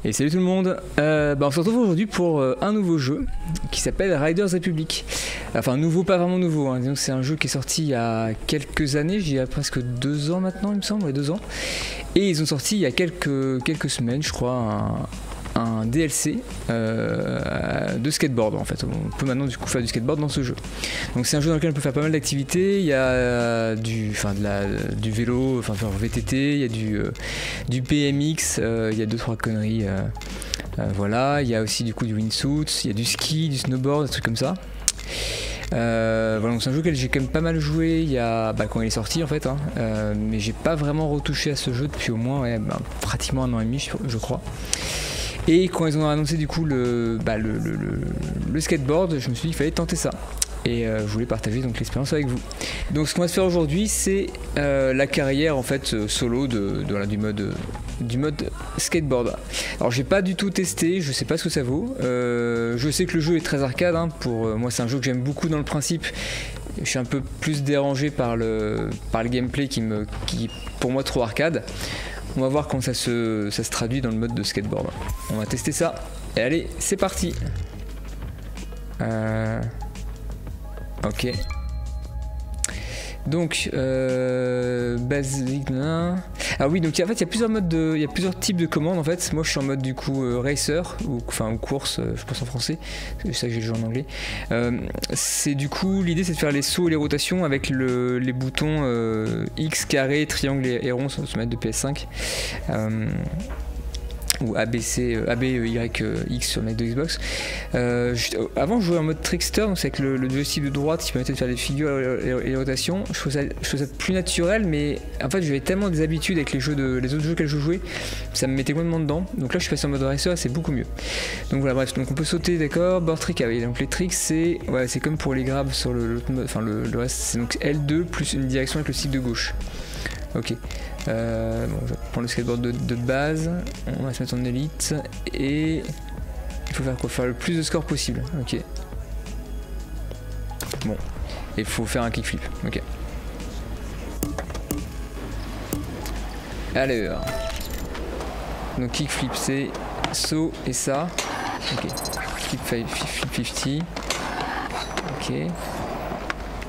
Et salut tout le monde, on se retrouve aujourd'hui pour un nouveau jeu qui s'appelle Riders Republic. Enfin nouveau, pas vraiment nouveau, hein. Donc c'est un jeu qui est sorti il y a quelques années, il y a presque 2 ans maintenant il me semble, 2 ans. Et ils ont sorti il y a quelques semaines je crois un DLC de skateboard en fait. On peut maintenant du coup faire du skateboard dans ce jeu. Donc c'est un jeu dans lequel on peut faire pas mal d'activités. Il y a du vélo, enfin VTT, il y a du BMX, il y a 2-3 conneries. Voilà, il y a aussi du coup du wingsuit, il y a du ski, du snowboard, des trucs comme ça. Voilà, donc c'est un jeu auquel j'ai quand même pas mal joué il y a, quand il est sorti en fait, hein, mais j'ai pas vraiment retouché à ce jeu depuis au moins pratiquement 1 an et demi je crois. Et quand ils ont annoncé du coup le skateboard, je me suis dit qu'il fallait tenter ça. Et je voulais partager donc l'expérience avec vous. Donc ce qu'on va se faire aujourd'hui, c'est la carrière en fait solo du mode skateboard. Alors j'ai pas du tout testé, je sais pas ce que ça vaut. Je sais que le jeu est très arcade, hein. Pour moi c'est un jeu que j'aime beaucoup dans le principe. Je suis un peu plus dérangé par le gameplay qui est pour moi trop arcade. On va voir comment ça se traduit dans le mode de skateboard. On va tester ça. Et allez, c'est parti. Ok. Donc, basic. Ah oui, donc en fait, il y a plusieurs modes il y a plusieurs types de commandes en fait. Moi, je suis en mode du coup racer ou course, je pense en français. C'est ça que j'ai le jeu en anglais. C'est du coup l'idée, c'est de faire les sauts et les rotations avec les boutons X, carré, triangle et rond sur le manette de PS5. Ou ABYX sur le mec de Xbox. Avant je jouais en mode trickster, donc c'est avec le joystick de droite qui permettait de faire des figures et les rotations. Je trouve ça plus naturel, mais en fait j'avais tellement des habitudes avec les autres jeux auxquels je jouais, ça me mettait complètement dedans. Donc là je suis passé en mode racer et c'est beaucoup mieux. Donc voilà, bref, donc on peut sauter, d'accord. Board trick, ah oui, donc les tricks c'est comme pour les grabs sur le mode, enfin le reste c'est donc L2 plus une direction avec le stick de gauche. Ok. Je vais prendre le skateboard de base, on va se mettre en élite et il faut faire quoi? Faire le plus de score possible. Ok. Bon, et il faut faire un kickflip. Ok. Alors, donc kickflip c'est saut et ça. Ok. Flip 50. Ok.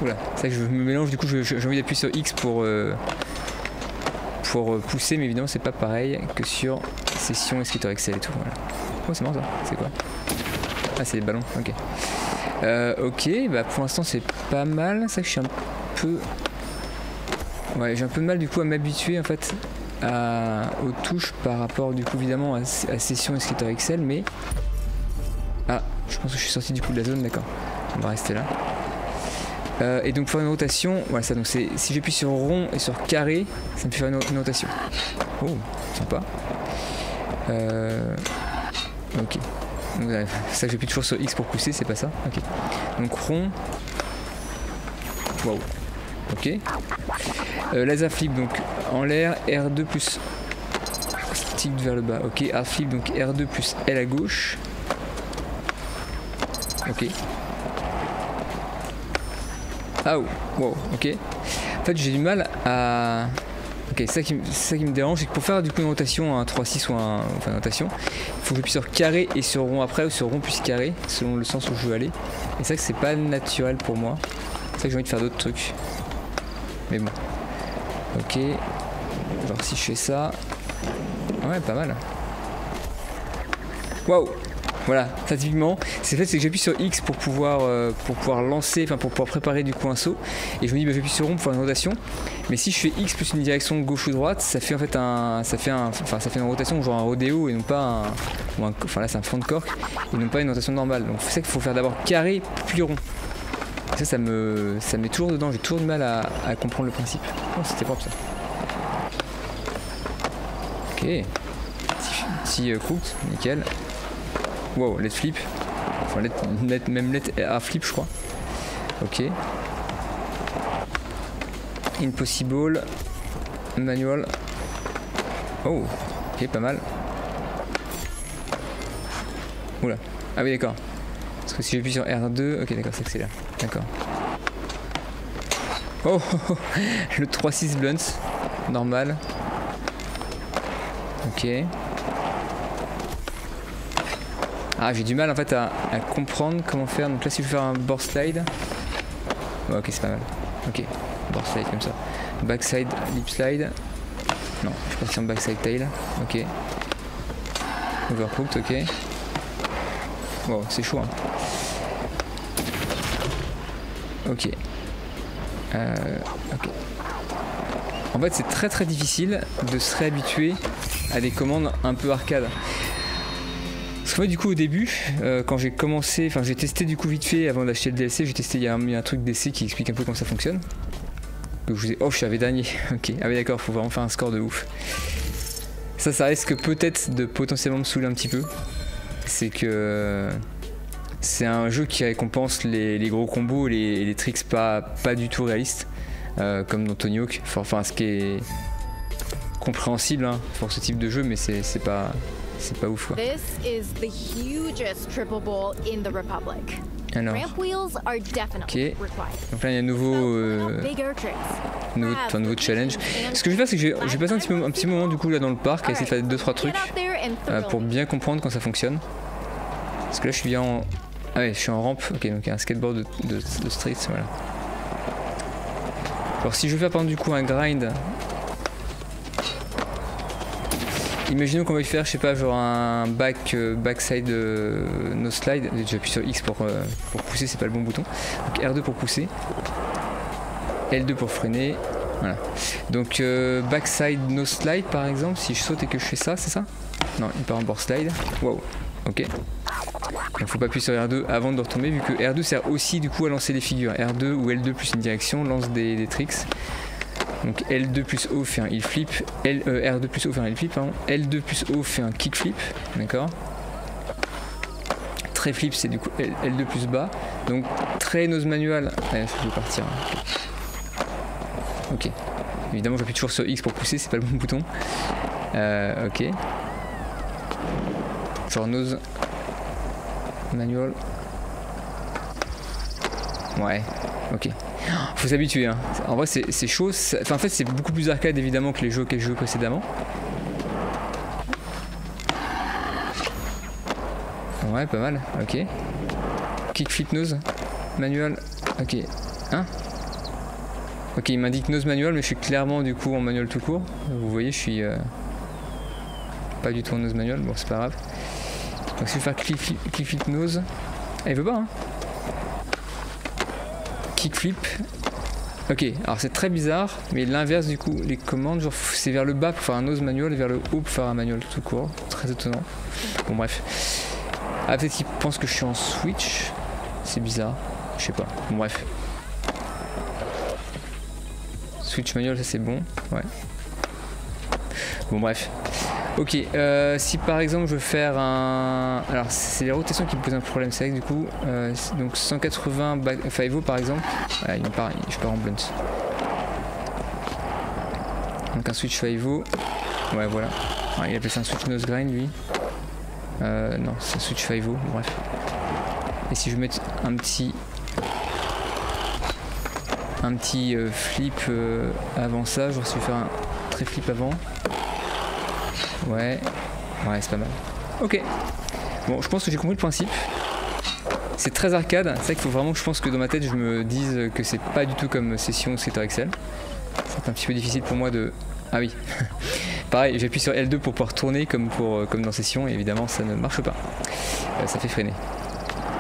Oula, c'est ça que je me mélange. Du coup, j'ai envie d'appuyer sur X pour pousser, mais évidemment c'est pas pareil que sur session et skater Excel et tout. Voilà. Oh, c'est marrant ça, c'est quoi? Ah, c'est les ballons, ok. Ok, pour l'instant c'est pas mal. C'est ça que je suis un peu. Ouais, j'ai un peu de mal du coup à m'habituer en fait aux touches par rapport du coup évidemment à session et skater Excel, mais. Ah, je pense que je suis sorti du coup de la zone, d'accord. On va rester là. Et donc pour faire une rotation, voilà ça, donc si j'appuie sur rond et sur carré, ça me fait faire une rotation. Oh, sympa. Ok. C'est ça que j'appuie toujours sur X pour pousser, c'est pas ça. Ok. Donc rond. Wow. Ok. Laser flip donc en l'air, R2 plus stick vers le bas. Ok. A flip donc R2 plus L à gauche. Ok. Ah oh, wow, ok. En fait j'ai du mal à... Ok, c'est ça qui me dérange, c'est que pour faire du coup une rotation, un 3-6 ou une rotation, il faut que j'appuie sur carré et sur rond après, ou sur rond plus carré, selon le sens où je veux aller. Et c'est ça que c'est pas naturel pour moi. C'est ça que j'ai envie de faire d'autres trucs. Mais bon. Ok. Genre si je fais ça... Ouais, pas mal. Waouh. Voilà, ça typiquement, c'est fait, c'est que j'appuie sur X pour pouvoir lancer, enfin pour pouvoir préparer du coup un saut. Et je me dis j'appuie sur rond pour faire une rotation. Mais si je fais X plus une direction gauche ou droite, ça fait en fait ça fait une rotation genre un rodéo et non pas enfin là c'est un front cork et non pas une rotation normale. Donc c'est ça qu'il faut faire d'abord carré puis rond. Et ça me met toujours dedans, j'ai toujours du mal à comprendre le principe. Oh, c'était propre ça. Ok. Petit cooked, nickel. Wow, let flip. Enfin, même let à flip, je crois. Ok. Impossible. Manual. Oh, ok, pas mal. Oula. Ah oui, d'accord. Parce que si j'appuie sur R2, ok, d'accord, ça accélère. D'accord. Oh, le 3-6 blunts. Normal. Ok. Ah, j'ai du mal en fait à comprendre comment faire. Donc là, si je veux faire un board slide. Ouais, ok, c'est pas mal. Ok, board slide comme ça. Backside, lip slide. Non, je suis parti en backside tail. Ok. Overcooked, ok. Wow, c'est chaud. Hein. Ok. Ok. En fait, c'est très difficile de se réhabituer à des commandes un peu arcade. Parce que moi, du coup, au début, quand j'ai commencé, enfin, j'ai testé du coup vite fait avant d'acheter le DLC. J'ai testé, il y a un truc d'essai qui explique un peu comment ça fonctionne. Donc je vous ai, oh, je suis arrivé dernier. Ok. Ah oui, d'accord, faut vraiment faire un score de ouf. Ça risque peut-être de potentiellement me saouler un petit peu. C'est que c'est un jeu qui récompense les gros combos et les tricks pas du tout réalistes, comme dans Tony Hawk. Enfin, ce qui est compréhensible hein, pour ce type de jeu, mais c'est pas ouf quoi. This is the hugest triple bowl in the Republic. Alors, Ramp wheels are definitely required. Donc là il y a un nouveau challenge. Ce que je vais faire c'est que je vais passer un petit moment du coup là dans le parc à essayer de faire 2-3 trucs pour bien comprendre quand ça fonctionne. Parce que là je suis bien en... Ah ouais, je suis en rampe, ok, donc il y a un skateboard de street, voilà. Alors si je veux faire par exemple du coup un grind, imaginons qu'on va faire, je sais pas, genre un backside no slide. J'appuie sur X pour pousser, c'est pas le bon bouton. Donc R2 pour pousser, L2 pour freiner. Voilà. Donc backside no slide par exemple, si je saute et que je fais ça, c'est ça? Non, il part en board slide. Wow. Ok. Donc faut pas appuyer sur R2 avant de retomber, vu que R2 sert aussi du coup à lancer les figures. R2 ou L2 plus une direction lance des tricks. Donc L2 plus O fait un heel flip, R2 plus O fait un heel flip, pardon. L2 plus O fait un kick flip, d'accord. Trait flip c'est du coup L2 plus bas. Donc trait nose manual, allez, je vais partir. Ok. Évidemment j'appuie toujours sur X pour pousser, c'est pas le bon bouton. Ok. Genre nose manual. Ouais, ok. Faut s'habituer, hein. En vrai c'est chaud. Enfin, en fait c'est beaucoup plus arcade évidemment que les jeux auxquels je jouais précédemment. Ouais, pas mal, ok. Kickflip nose manual, ok. Hein? Ok, il m'indique nose manual, mais je suis clairement du coup en manual tout court. Vous voyez, je suis pas du tout en nose manual, bon c'est pas grave. Donc si je veux faire kickflip nose, elle veut pas hein. Kickflip. Ok, alors c'est très bizarre, mais l'inverse du coup, les commandes, genre c'est vers le bas pour faire un nose manual et vers le haut pour faire un manual tout court. Très étonnant. Bon bref. Ah peut-être qu'ils pensent que je suis en switch. C'est bizarre. Je sais pas. Bon bref. Switch manual, ça c'est bon. Ouais. Bon bref. Ok, si par exemple je veux faire un... Alors c'est les rotations qui me posent un problème, c'est vrai que du coup, donc 180 5-0 par exemple, je pars en blunt. Donc un switch 5-0, ouais voilà. Alors, il appelle ça un switch nose grind lui. Non, c'est un switch 5-0, bref. Et si je veux mettre un petit flip avant ça, genre si je veux faire un très flip avant. Ouais, c'est pas mal. Ok. Bon, je pense que j'ai compris le principe. C'est très arcade. C'est vrai qu'il faut vraiment que je pense que dans ma tête, je me dise que c'est pas du tout comme session Skater XL. C'est un petit peu difficile pour moi de... Ah oui. Pareil, j'appuie sur L2 pour pouvoir tourner comme dans session et évidemment ça ne marche pas. Ça fait freiner.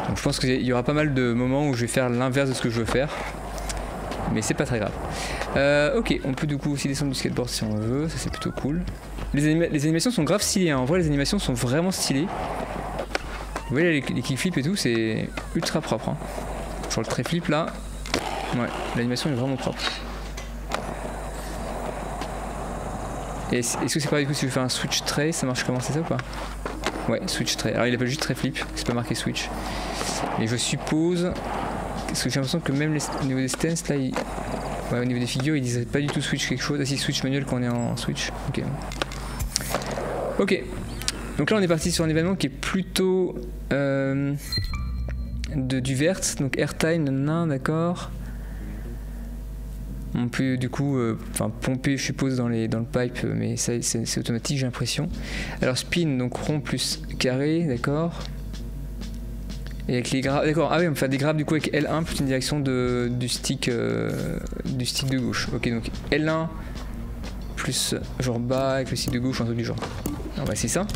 Donc je pense qu'il y aura pas mal de moments où je vais faire l'inverse de ce que je veux faire. Mais c'est pas très grave. Ok, on peut du coup aussi descendre du skateboard si on veut, ça c'est plutôt cool. Les animations sont grave stylées, hein. En vrai les animations sont vraiment stylées. Vous voyez les kickflips et tout, c'est ultra propre. Hein. Sur le trait flip là, ouais, l'animation est vraiment propre. Et est-ce que c'est pareil du coup si je fais un switch tray, ça marche comment, c'est ça ou pas? Ouais, switch tray. Alors il appelle juste tray flip, c'est pas marqué switch. Et je suppose... Parce que j'ai l'impression que même au niveau des stances là, ouais, au niveau des figures ils disent pas du tout switch quelque chose. Ah si, switch manuel quand on est en switch. Ok. Ok. Donc là on est parti sur un événement qui est plutôt du vert, donc airtime, non, d'accord. On peut du coup pomper je suppose dans le pipe, mais ça c'est automatique j'ai l'impression. Alors spin, donc rond plus carré, d'accord. Et avec les grabs, d'accord, ah oui on peut faire des grabs du coup avec L1 plus une direction du stick de gauche. Ok donc L1 plus genre bas avec le stick de gauche, un truc du genre. On va essayer ça.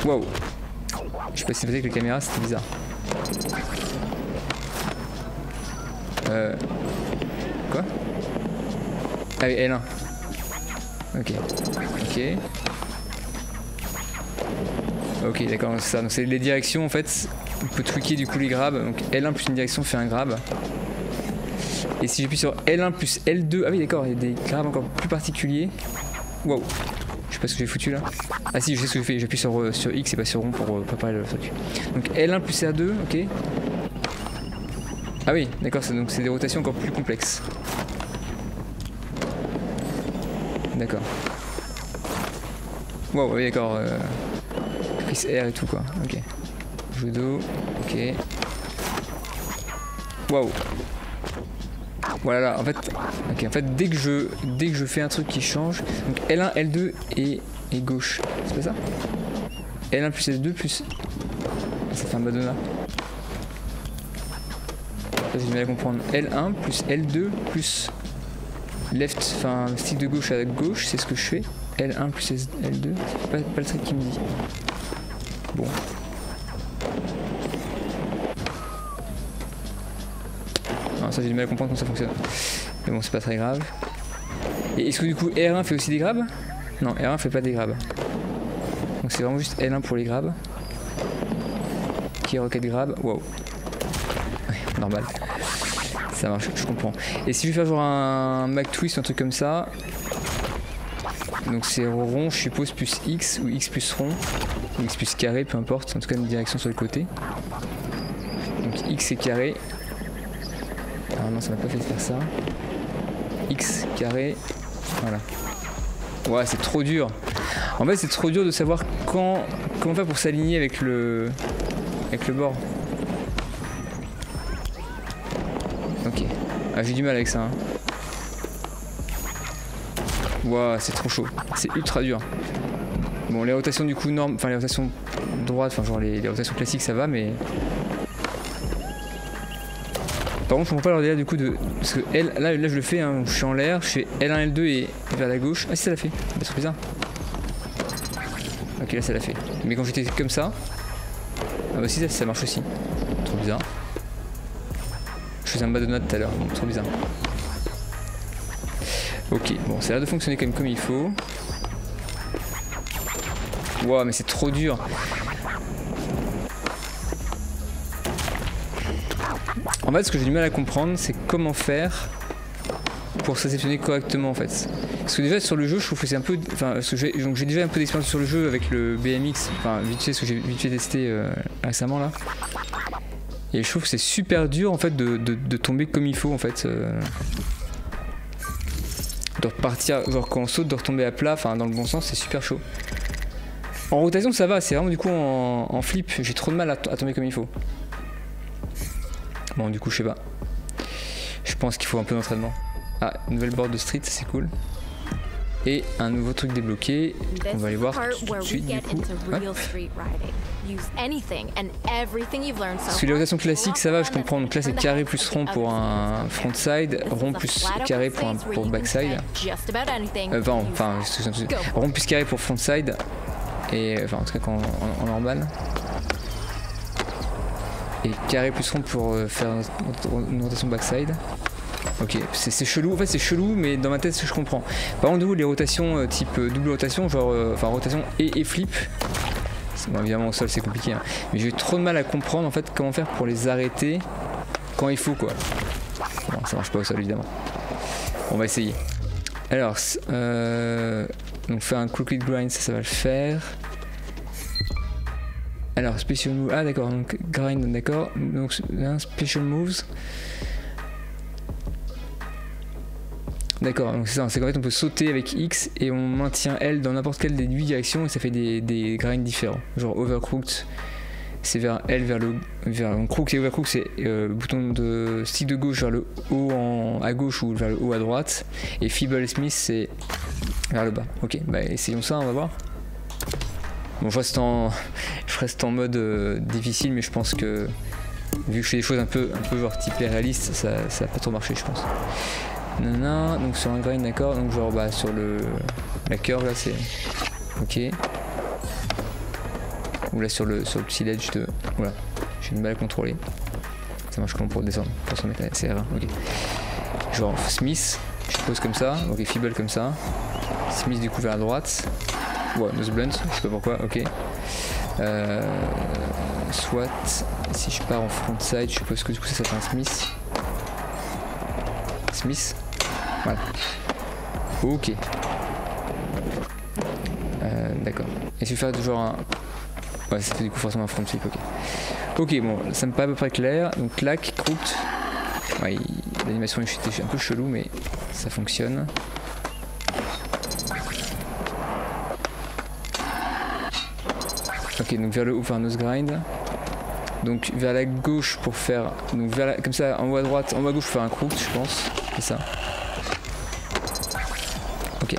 Waouh. Je sais pas si c'est passé avec la caméra, c'était bizarre. Quoi? Ah oui, L1. Ok. Ok. Ok, d'accord, c'est ça. Donc c'est les directions en fait. On peut tweaker du coup les grabs. Donc L1 plus une direction fait un grab. Et si j'appuie sur L1 plus L2. Ah oui, d'accord, il y a des grabs encore plus particuliers. Waouh. Je sais pas ce que j'ai foutu là. Ah si, je sais ce que j'ai fait. J'appuie sur X et pas sur rond pour préparer le truc. Donc L1 plus R2, ok. Ah oui, d'accord, donc c'est des rotations encore plus complexes. D'accord. Wow, oui, d'accord. Prise R et tout quoi. Ok. Judo. Ok. Waouh. Voilà, en fait, ok, en fait, dès que je fais un truc qui change, donc L1, L2 et gauche. C'est pas ça? L1 plus L2 plus. Ça fait un Madonna. J'ai du mal à comprendre. L1 plus L2 plus left, enfin stick de gauche à gauche, c'est ce que je fais. L1 plus L2, c'est pas le truc qui me dit. Bon. Non, ça j'ai du mal à comprendre comment ça fonctionne. Mais bon, c'est pas très grave. Et est-ce que du coup R1 fait aussi des grabs? Non, R1 fait pas des grabs. Donc c'est vraiment juste L1 pour les grabs. Qui rocket grab, wow. Ouais, normal. Ça marche, je comprends. Et si je vais faire genre un Mac twist, un truc comme ça. Donc c'est rond, je suppose, plus X ou X plus rond. Ou X plus carré, peu importe. En tout cas, une direction sur le côté. Donc X est carré. Ah non, ça m'a pas fait faire ça. X carré. Voilà. Ouais, c'est trop dur. En fait, c'est trop dur de savoir comment faire pour s'aligner avec le bord. Ok. Ah, j'ai du mal avec ça. Hein. Waouh, c'est trop chaud. C'est ultra dur. Bon, les rotations du coup normes, enfin les rotations droites, enfin genre les rotations classiques ça va, mais. Par contre, je comprends pas leur délire du coup de. Parce que là je le fais, hein, je suis en l'air, je fais L1, L2 et vers la gauche. Ah, si ça l'a fait. Bah, c'est bizarre. Ok, là ça l'a fait. Mais quand j'étais comme ça. Ah, bah si ça marche aussi. Trop bizarre. Je faisais un Madonna tout à l'heure, trop bizarre. Ok, bon, ça a l'air de fonctionner comme il faut. Wow, mais c'est trop dur. En fait, ce que j'ai du mal à comprendre, c'est comment faire pour se réceptionner correctement en fait. Parce que déjà sur le jeu, je trouve que c'est un peu. Enfin, donc j'ai déjà un peu d'expérience sur le jeu avec le BMX. Enfin, vite fait, ce que j'ai vite fait testé récemment là. Et je trouve que c'est super dur en fait de tomber comme il faut en fait. De repartir, genre quand on saute, de retomber à plat, enfin dans le bon sens, c'est super chaud. En rotation ça va, c'est vraiment du coup en flip, j'ai trop de mal à tomber comme il faut. Bon du coup je sais pas. Je pense qu'il faut un peu d'entraînement. Ah, nouvelle board de street, c'est cool. Et un nouveau truc débloqué, on va aller voir tout de suite du coup. Parce que les rotations classiques ça va, je comprends. Donc là c'est carré plus rond pour un frontside, rond plus carré pour backside. Enfin, rond plus carré pour frontside. Et enfin en tout cas en normal. Et carré plus rond pour faire une rotation backside. Ok, c'est chelou, en fait c'est chelou mais dans ma tête je comprends. Par contre les rotations type double rotation, genre enfin rotation et flip, bon, évidemment au sol c'est compliqué hein, mais j'ai trop de mal à comprendre en fait comment faire pour les arrêter quand il faut quoi. Bon ça marche pas au sol évidemment. On va essayer. Alors donc faire un crooked grind ça va le faire. Alors special move, ah d'accord, donc grind d'accord, donc special moves. D'accord, donc c'est ça, c'est qu'en fait on peut sauter avec X et on maintient L dans n'importe quelle des 8 directions et ça fait des grinds différents. Genre overcooked, c'est vers L vers crook et overcooked c'est bouton de stick de gauche vers le haut à gauche ou vers le haut à droite. Et feeble Smith c'est vers le bas. Ok, bah essayons ça, on va voir. Bon, je reste en mode difficile, mais je pense que vu que je fais des choses un peu genre type réaliste, ça va pas trop marcher, je pense. Nanana, donc sur un grind, d'accord, donc genre bah sur la curve là c'est ok. Ou là sur le petit ledge de. Voilà, j'ai du mal à contrôler. Ça marche comment pour descendre? Pour se mettre à CR1, ok. Genre Smith, je pose comme ça, ok, Feeble comme ça. Smith du coup vers la droite. Ouais, nose blunt, je sais pas pourquoi, ok. Soit si je pars en frontside, je suppose que du coup ça fait un Smith. Smith. Voilà. Ok. D'accord. Et si je fais genre un. Ouais, ça fait du coup forcément un front flip, ok. Ok, bon, ça me paraît à peu près clair. Donc, clac, crooked. Ouais, l'animation est un peu chelou, mais ça fonctionne. Ok, donc vers le haut, vers nose grind. Donc, vers la gauche pour faire. Donc, comme ça, en haut à droite, en haut à gauche pour faire un crooked, je pense. C'est ça. Ok.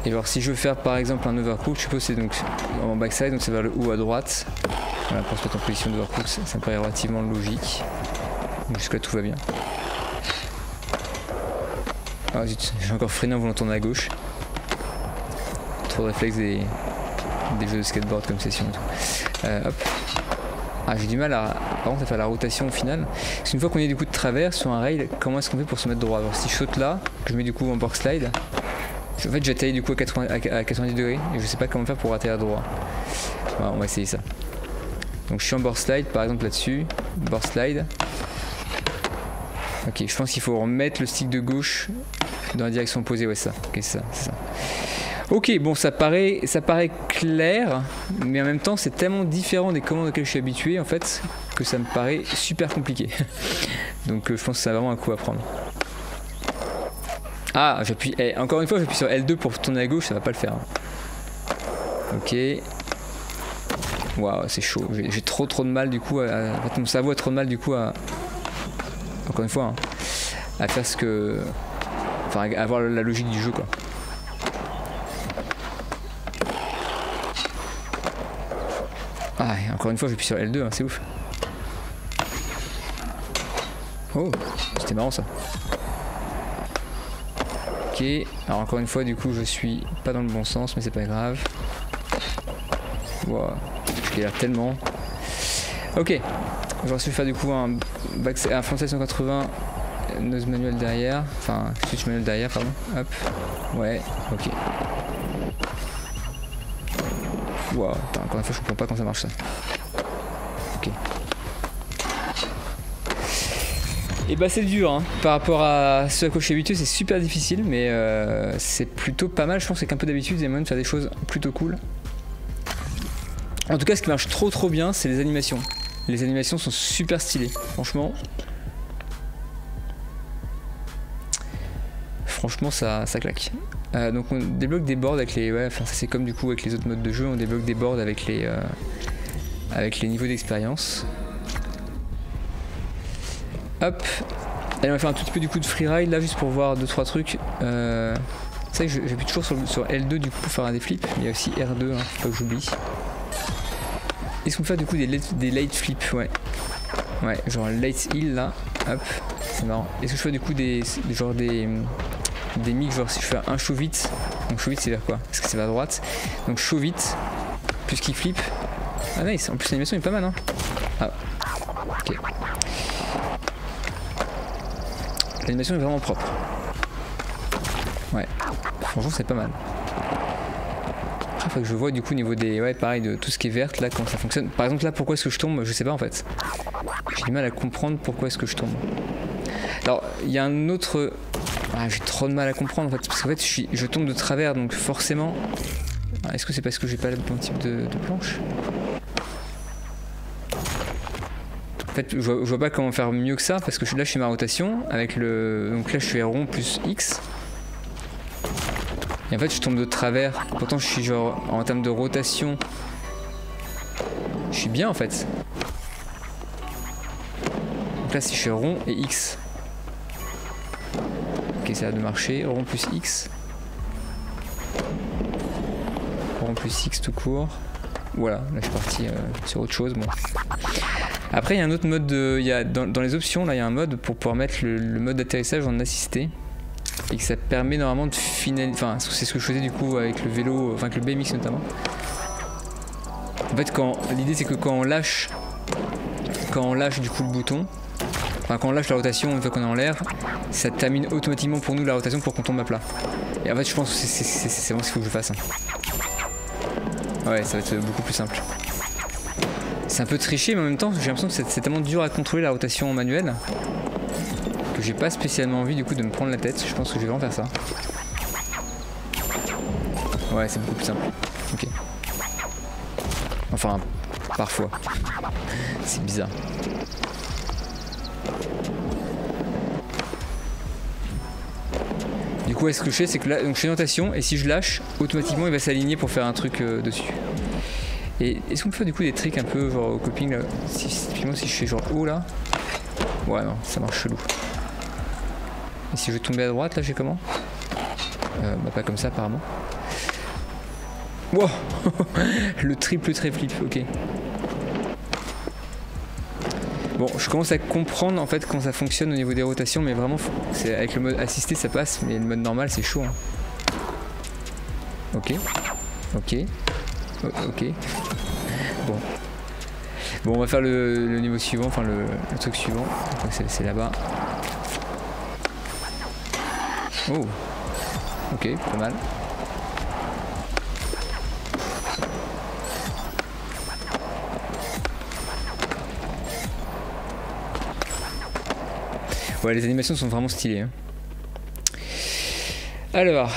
Et alors si je veux faire par exemple un overcook, je suppose c'est donc en backside, donc c'est vers le haut à droite. Voilà, pour se mettre en position d'overcook, ça me paraît relativement logique. Jusque là tout va bien. Ah zut, j'ai encore freiné en voulant tourner à gauche. Trop de réflexes des jeux de skateboard comme session et tout. Hop. Ah j'ai du mal par contre à faire la rotation au final. Parce qu'une fois qu'on est du coup de travers sur un rail, comment est-ce qu'on fait pour se mettre droit? Alors si je saute là, que je mets du coup en board slide. En fait j'atterris du coup à 90 degrés et je sais pas comment faire pour atterrir droit. Voilà, on va essayer ça. Donc je suis en board slide par exemple là-dessus. Board slide. Ok, je pense qu'il faut remettre le stick de gauche dans la direction opposée. Ouais ça. Ok c'est ça. Ok, bon ça paraît clair, mais en même temps c'est tellement différent des commandes auxquelles je suis habitué en fait que ça me paraît super compliqué. Donc je pense que ça a vraiment un coup à prendre. Ah, j'appuie. Encore une fois, j'appuie sur L2 pour tourner à gauche, ça va pas le faire. Ok. Waouh, c'est chaud. J'ai trop de mal du coup. En fait, mon cerveau a trop de mal du coup à. Encore une fois, hein, à faire ce que. Enfin, à avoir la logique du jeu quoi. Ah, et encore une fois, j'appuie sur L2, hein, c'est ouf. Oh, c'était marrant ça. Ok, alors encore une fois du coup je suis pas dans le bon sens mais c'est pas grave. Wow, je galère tellement. Ok, j'aurais su faire du coup un frontside 180 nose manuel derrière, enfin switch manuel derrière pardon. Hop, ouais, ok. Wow, encore une fois je comprends pas comment ça marche ça. Ok. Et bah c'est dur hein. Par rapport à ce à quoi je suis habitué c'est super difficile mais c'est plutôt pas mal, je pense qu'avec un peu d'habitude il y a moyen de faire des choses plutôt cool. En tout cas ce qui marche trop bien c'est les animations. Les animations sont super stylées, franchement. Franchement ça claque. Donc on débloque des boards avec les... Ouais, enfin ça c'est comme du coup avec les autres modes de jeu, on débloque des boards avec les niveaux d'expérience. Hop, allez on va faire un tout petit peu du coup de freeride là juste pour voir 2-3 trucs. C'est vrai que j'appuie toujours sur L2 du coup pour faire des flips, mais il y a aussi R2, hein, faut pas que j'oublie. Est-ce qu'on peut faire du coup des late flips? Ouais, genre late hill là, hop, c'est marrant. Est-ce que je fais du coup des mix, genre si je fais un show vite, donc show vite c'est vers quoi? Est-ce que c'est vers droite? Donc show vite, plus qu'il flip. Ah nice, en plus l'animation est pas mal hein. Ah, ok. L'animation est vraiment propre. Ouais, franchement c'est pas mal. Après faut que je vois du coup au niveau des... Ouais pareil de tout ce qui est vert là comment ça fonctionne. Par exemple là pourquoi est-ce que je tombe? Je sais pas en fait. J'ai du mal à comprendre pourquoi est-ce que je tombe. Alors il y a un autre... Ah, j'ai trop de mal à comprendre en fait. Parce qu'en fait je tombe de travers donc forcément... Est-ce que c'est parce que j'ai pas le bon type de planche? En fait, je vois pas comment faire mieux que ça parce que là je fais ma rotation avec le. Donc là je fais rond plus X. Et en fait je tombe de travers. Pourtant je suis genre en termes de rotation. Je suis bien en fait. Donc là si je fais rond et X. Ok ça a de marcher. Rond plus X. Rond plus X tout court. Voilà, là je suis parti sur autre chose. Bon. Après il y a un autre mode, dans les options, là il y a un mode pour pouvoir mettre le mode d'atterrissage en assisté. Et que ça permet normalement de finaliser, enfin c'est ce que je faisais du coup avec le vélo, enfin avec le BMX notamment. En fait l'idée c'est que quand on lâche du coup le bouton, enfin quand on lâche la rotation une fois qu'on est en l'air, ça termine automatiquement pour nous la rotation pour qu'on tombe à plat. Et en fait je pense que c'est vraiment ce qu'il faut que je fasse. Ouais, ça va être beaucoup plus simple. C'est un peu triché mais en même temps j'ai l'impression que c'est tellement dur à contrôler la rotation manuelle que j'ai pas spécialement envie du coup de me prendre la tête. Je pense que je vais vraiment faire ça. Ouais, c'est beaucoup plus simple. Ok. Enfin, parfois. C'est bizarre. Du coup, ce que je fais, c'est que là, donc je fais une rotation et si je lâche, automatiquement il va s'aligner pour faire un truc dessus. Et est-ce qu'on peut faire du coup des tricks un peu genre au coping là, typiquement si je fais genre haut là. Ouais, non, ça marche chelou. Et si je veux tomber à droite, là, j'ai comment? Bah pas comme ça apparemment. Wow. Le triple flip, ok. Bon, je commence à comprendre en fait comment ça fonctionne au niveau des rotations, mais vraiment, avec le mode assisté ça passe, mais le mode normal c'est chaud. Hein. Ok. Ok. Ok. Bon. Bon, on va faire le niveau suivant, enfin le truc suivant. C'est là-bas. Oh, ok, pas mal. Ouais, les animations sont vraiment stylées. Hein. Alors,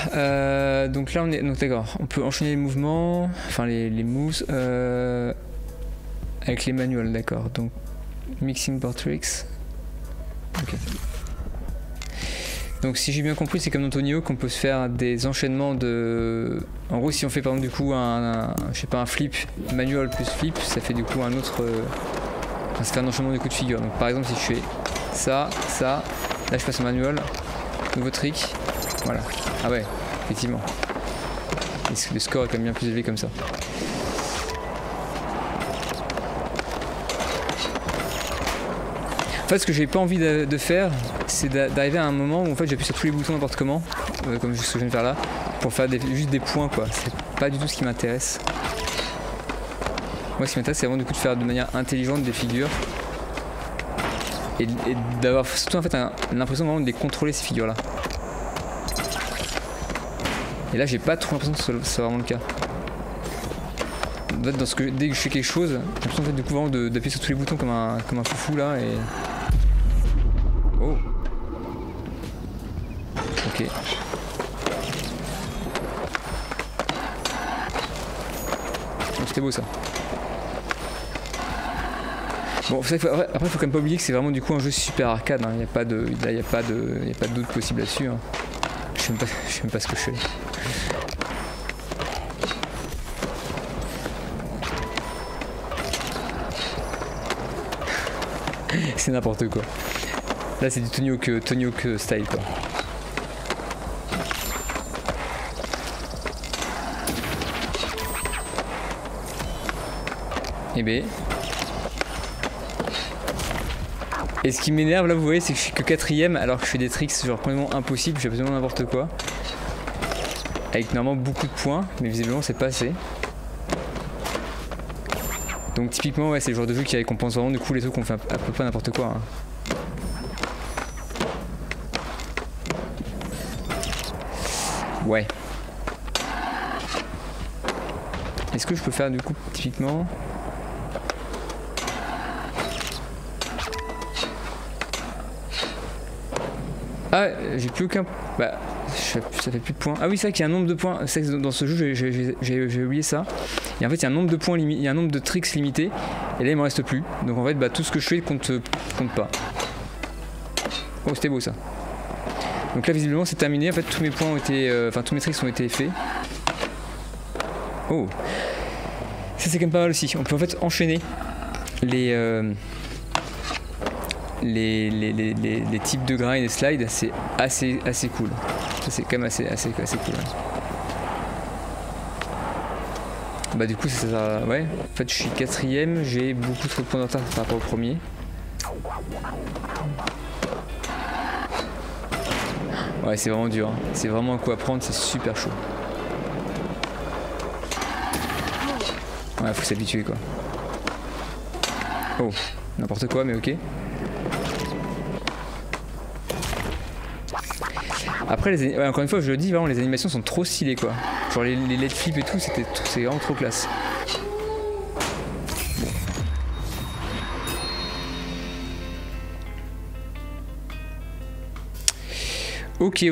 donc là on est, donc d'accord, on peut enchaîner les mouvements, enfin les moves avec les manuels, d'accord. Donc mixing board tricks. Ok. Donc si j'ai bien compris, c'est comme dans Tony Hawk qu'on peut se faire des enchaînements de... En gros, si on fait par exemple du coup je sais pas, un flip manual plus flip, ça fait du coup un autre... Enfin, ça fait un enchaînement du coup de figure. Donc par exemple si je fais ça, là je passe au manual, nouveau trick, voilà. Ah ouais, effectivement. Et le score est quand même bien plus élevé comme ça. En fait, ce que j'ai pas envie de faire, c'est d'arriver à un moment où en fait j'appuie sur tous les boutons n'importe comment, comme ce que je viens de faire là, pour faire juste des points quoi. C'est pas du tout ce qui m'intéresse. Moi, ce qui m'intéresse, c'est vraiment du coup de faire de manière intelligente des figures et d'avoir surtout en fait l'impression vraiment de les contrôler ces figures là. Et là, j'ai pas trop l'impression que c'est vraiment le cas. En fait, dès que je fais quelque chose, j'ai l'impression en fait, du coup vraiment d'appuyer sur tous les boutons comme un foufou là et. Oh. Ok. Oh, c'était beau ça. Bon, après, il faut quand même pas oublier que c'est vraiment du coup un jeu super arcade. Il n'y a pas de doute possible là-dessus. Hein. Je sais même pas ce que je fais. C'est n'importe quoi. Là c'est du Tony Hawk style quoi. Et B. Et ce qui m'énerve là vous voyez c'est que je suis que 4ème alors que je fais des tricks genre complètement impossibles, je fais absolument n'importe quoi. Avec normalement beaucoup de points, mais visiblement c'est pas assez. Donc typiquement ouais c'est le genre de jeu qui récompense vraiment du coup les trucs qu'on fait à peu près n'importe quoi. Hein. Ouais. Est-ce que je peux faire du coup typiquement... Ah, j'ai plus aucun... Bah, ça fait plus de points. Ah oui, c'est vrai qu'il y a un nombre de points. C'est que dans ce jeu, j'ai oublié ça. Et en fait, il y a un nombre de points limité, il y a un nombre de tricks limité. Et là, il m'en reste plus. Donc en fait, bah, tout ce que je fais compte pas. Oh, c'était beau ça. Donc là, visiblement, c'est terminé. En fait, tous mes points ont été... Enfin, tous mes tricks ont été faits. Oh. Ça, c'est quand même pas mal aussi. On peut en fait enchaîner les types de grind et slide, c'est assez cool. Ça c'est quand même assez cool. Bah du coup ça, ouais, en fait je suis 4ème, j'ai beaucoup trop de points de retard par rapport au premier. Ouais, c'est vraiment dur, hein. C'est vraiment un coup à prendre, c'est super chaud. Ouais, faut s'habituer quoi. Oh, n'importe quoi, mais ok. Après, ouais, encore une fois, je le dis, vraiment, les animations sont trop stylées quoi. Genre les LED flip et tout, c'est vraiment trop classe. Ok.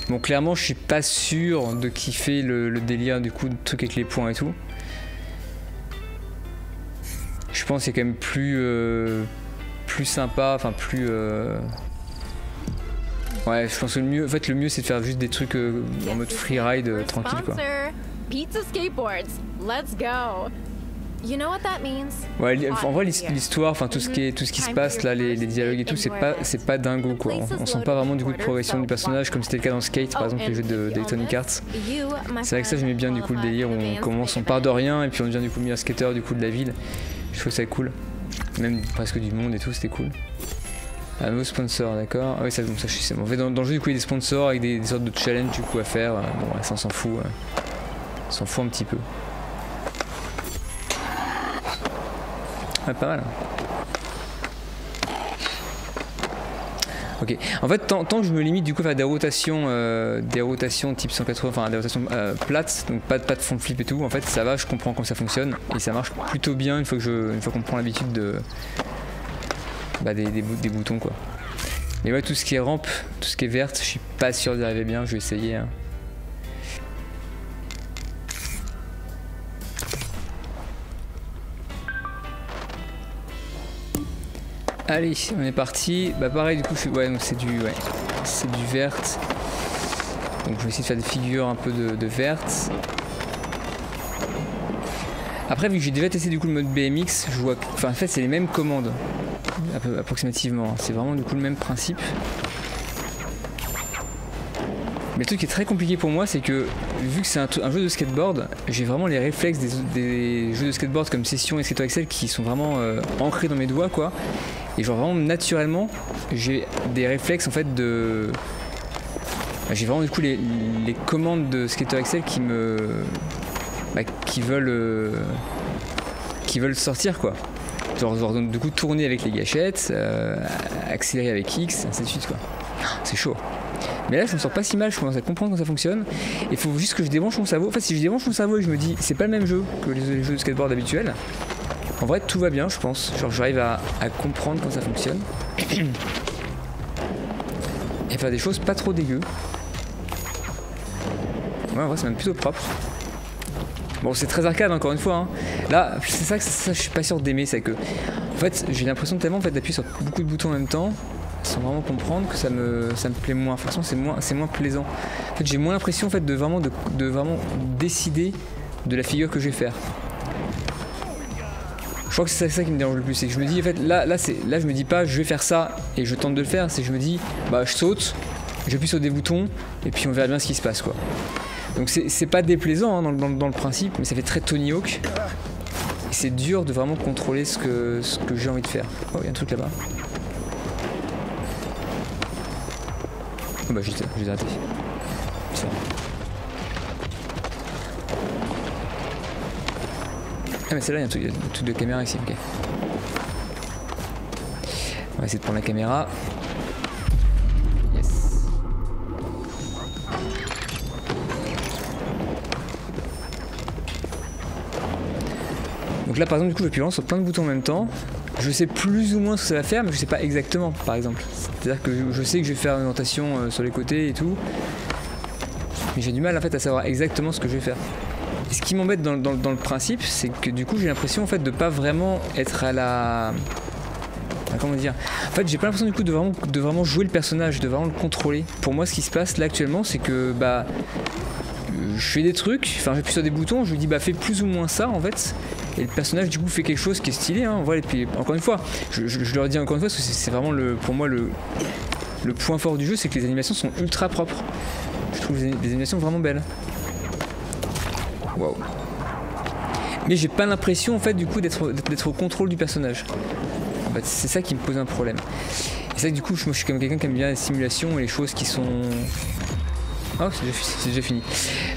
Bon, clairement, je suis pas sûr de kiffer le délire du coup, de truc avec les points et tout. Je pense qu'il y a quand même plus sympa, enfin plus. Ouais, je pense que le mieux, en fait, le mieux, c'est de faire juste des trucs en mode freeride tranquille quoi. Pizza skateboards. Let's go. You know what that means? Ouais, en vrai l'histoire, enfin tout ce qui se passe là, les dialogues et tout, c'est pas dingo quoi. On sent pas vraiment du coup de progression du personnage comme c'était le cas dans Skate par exemple, les jeux d'Electronic Arts. C'est vrai que ça j'aimais bien du coup le délire où on part de rien et puis on devient du coup meilleur skater du coup de la ville. Je trouve ça cool. Même presque du monde et tout, c'était cool. Ah, nos sponsors, d'accord. Ah oui, ça je sais. En fait dans le jeu du coup il y a des sponsors avec des sortes de challenges du coup à faire. Bon, ça on s'en fout. On s'en fout un petit peu. Ah, pas mal. Ok. En fait, tant que je me limite du coup à faire des rotations type 180, enfin des rotations plates, donc pas de front flip et tout. En fait, ça va, je comprends comment ça fonctionne et ça marche plutôt bien une fois qu'on prend l'habitude de des boutons quoi. Mais ouais, tout ce qui est rampe, tout ce qui est verte, je suis pas sûr d'y arriver bien. Je vais essayer. Hein. Allez, on est parti. Bah pareil du coup, ouais, donc c'est du verte. Donc je vais essayer de faire des figures un peu de verte. Après, vu que j'ai déjà testé du coup le mode BMX, je vois, enfin en fait c'est les mêmes commandes, approximativement. C'est vraiment du coup le même principe. Mais le truc qui est très compliqué pour moi, c'est que vu que c'est un jeu de skateboard, j'ai vraiment les réflexes des jeux de skateboard comme Session et Skater XL qui sont vraiment ancrés dans mes doigts quoi. Et genre vraiment naturellement, j'ai des réflexes en fait de... J'ai vraiment du coup les commandes de Skater XL qui veulent sortir quoi. Genre du coup tourner avec les gâchettes, accélérer avec X, ainsi de suite quoi. C'est chaud. Mais là je me sens pas si mal, je commence à comprendre comment ça fonctionne. Il faut juste que je débranche mon cerveau. En fait si je débranche mon cerveau et je me dis c'est pas le même jeu que les jeux de skateboard habituels, en vrai tout va bien je pense. Genre j'arrive à comprendre comment ça fonctionne. Et faire des choses pas trop dégueu. Ouais en vrai c'est même plutôt propre. Bon c'est très arcade encore une fois hein. Là c'est ça que je suis pas sûr d'aimer, c'est que en fait j'ai l'impression tellement en fait, d'appuyer sur beaucoup de boutons en même temps sans vraiment comprendre que ça me plaît moins. De toute façon c'est moins plaisant. En fait j'ai moins l'impression en fait de vraiment décider de la figure que je vais faire. Je crois que c'est ça qui me dérange le plus, c'est que je me dis en fait là je me dis pas je vais faire ça et je tente de le faire, c'est que je me dis bah je saute, j'appuie sur des boutons et puis on verra bien ce qui se passe quoi. Donc c'est pas déplaisant hein, dans le principe, mais ça fait très Tony Hawk. Et c'est dur de vraiment contrôler ce que j'ai envie de faire. Oh, il y a un truc là-bas. Oh bah juste, j'ai raté. Ça. Ah mais celle-là, il y a un truc de caméra ici, ok. On va essayer de prendre la caméra. Donc là par exemple du coup j'appuie vraiment sur plein de boutons en même temps. Je sais plus ou moins ce que ça va faire mais je sais pas exactement par exemple. C'est-à-dire que je sais que je vais faire une orientation sur les côtés et tout. Mais j'ai du mal en fait à savoir exactement ce que je vais faire. Et ce qui m'embête dans le principe c'est que du coup j'ai l'impression en fait de pas vraiment être à la... Comment dire? En fait j'ai pas l'impression du coup de vraiment jouer le personnage, de vraiment le contrôler. Pour moi ce qui se passe là actuellement c'est que bah... je fais des trucs, enfin j'appuie sur des boutons, je lui dis bah fais plus ou moins ça en fait. Et le personnage du coup fait quelque chose qui est stylé hein, voilà, et puis encore une fois, je leur dis encore une fois parce que c'est vraiment pour moi le point fort du jeu, c'est que les animations sont ultra propres. Je trouve des animations vraiment belles. Waouh. Mais j'ai pas l'impression en fait du coup d'être au contrôle du personnage. En fait, c'est ça qui me pose un problème. Et c'est ça que du coup moi je suis comme quelqu'un qui aime bien les simulations et les choses qui sont... Oh c'est déjà fini.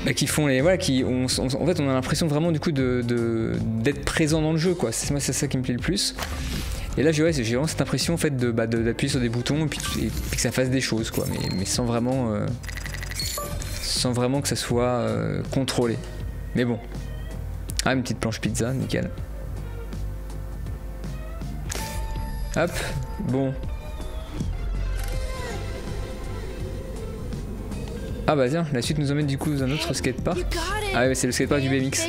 Bah, qui font les... Voilà, en fait on a l'impression vraiment du coup d'être présent dans le jeu quoi. C'est ça qui me plaît le plus. Et là j'ai vraiment cette impression en fait d'appuyer sur des boutons et puis que ça fasse des choses quoi. Mais sans vraiment que ça soit contrôlé. Mais bon. Ah, une petite planche pizza, nickel. Hop, bon. Ah bah tiens, la suite nous emmène du coup dans un autre skatepark. Ah ouais, c'est le skatepark du BMX.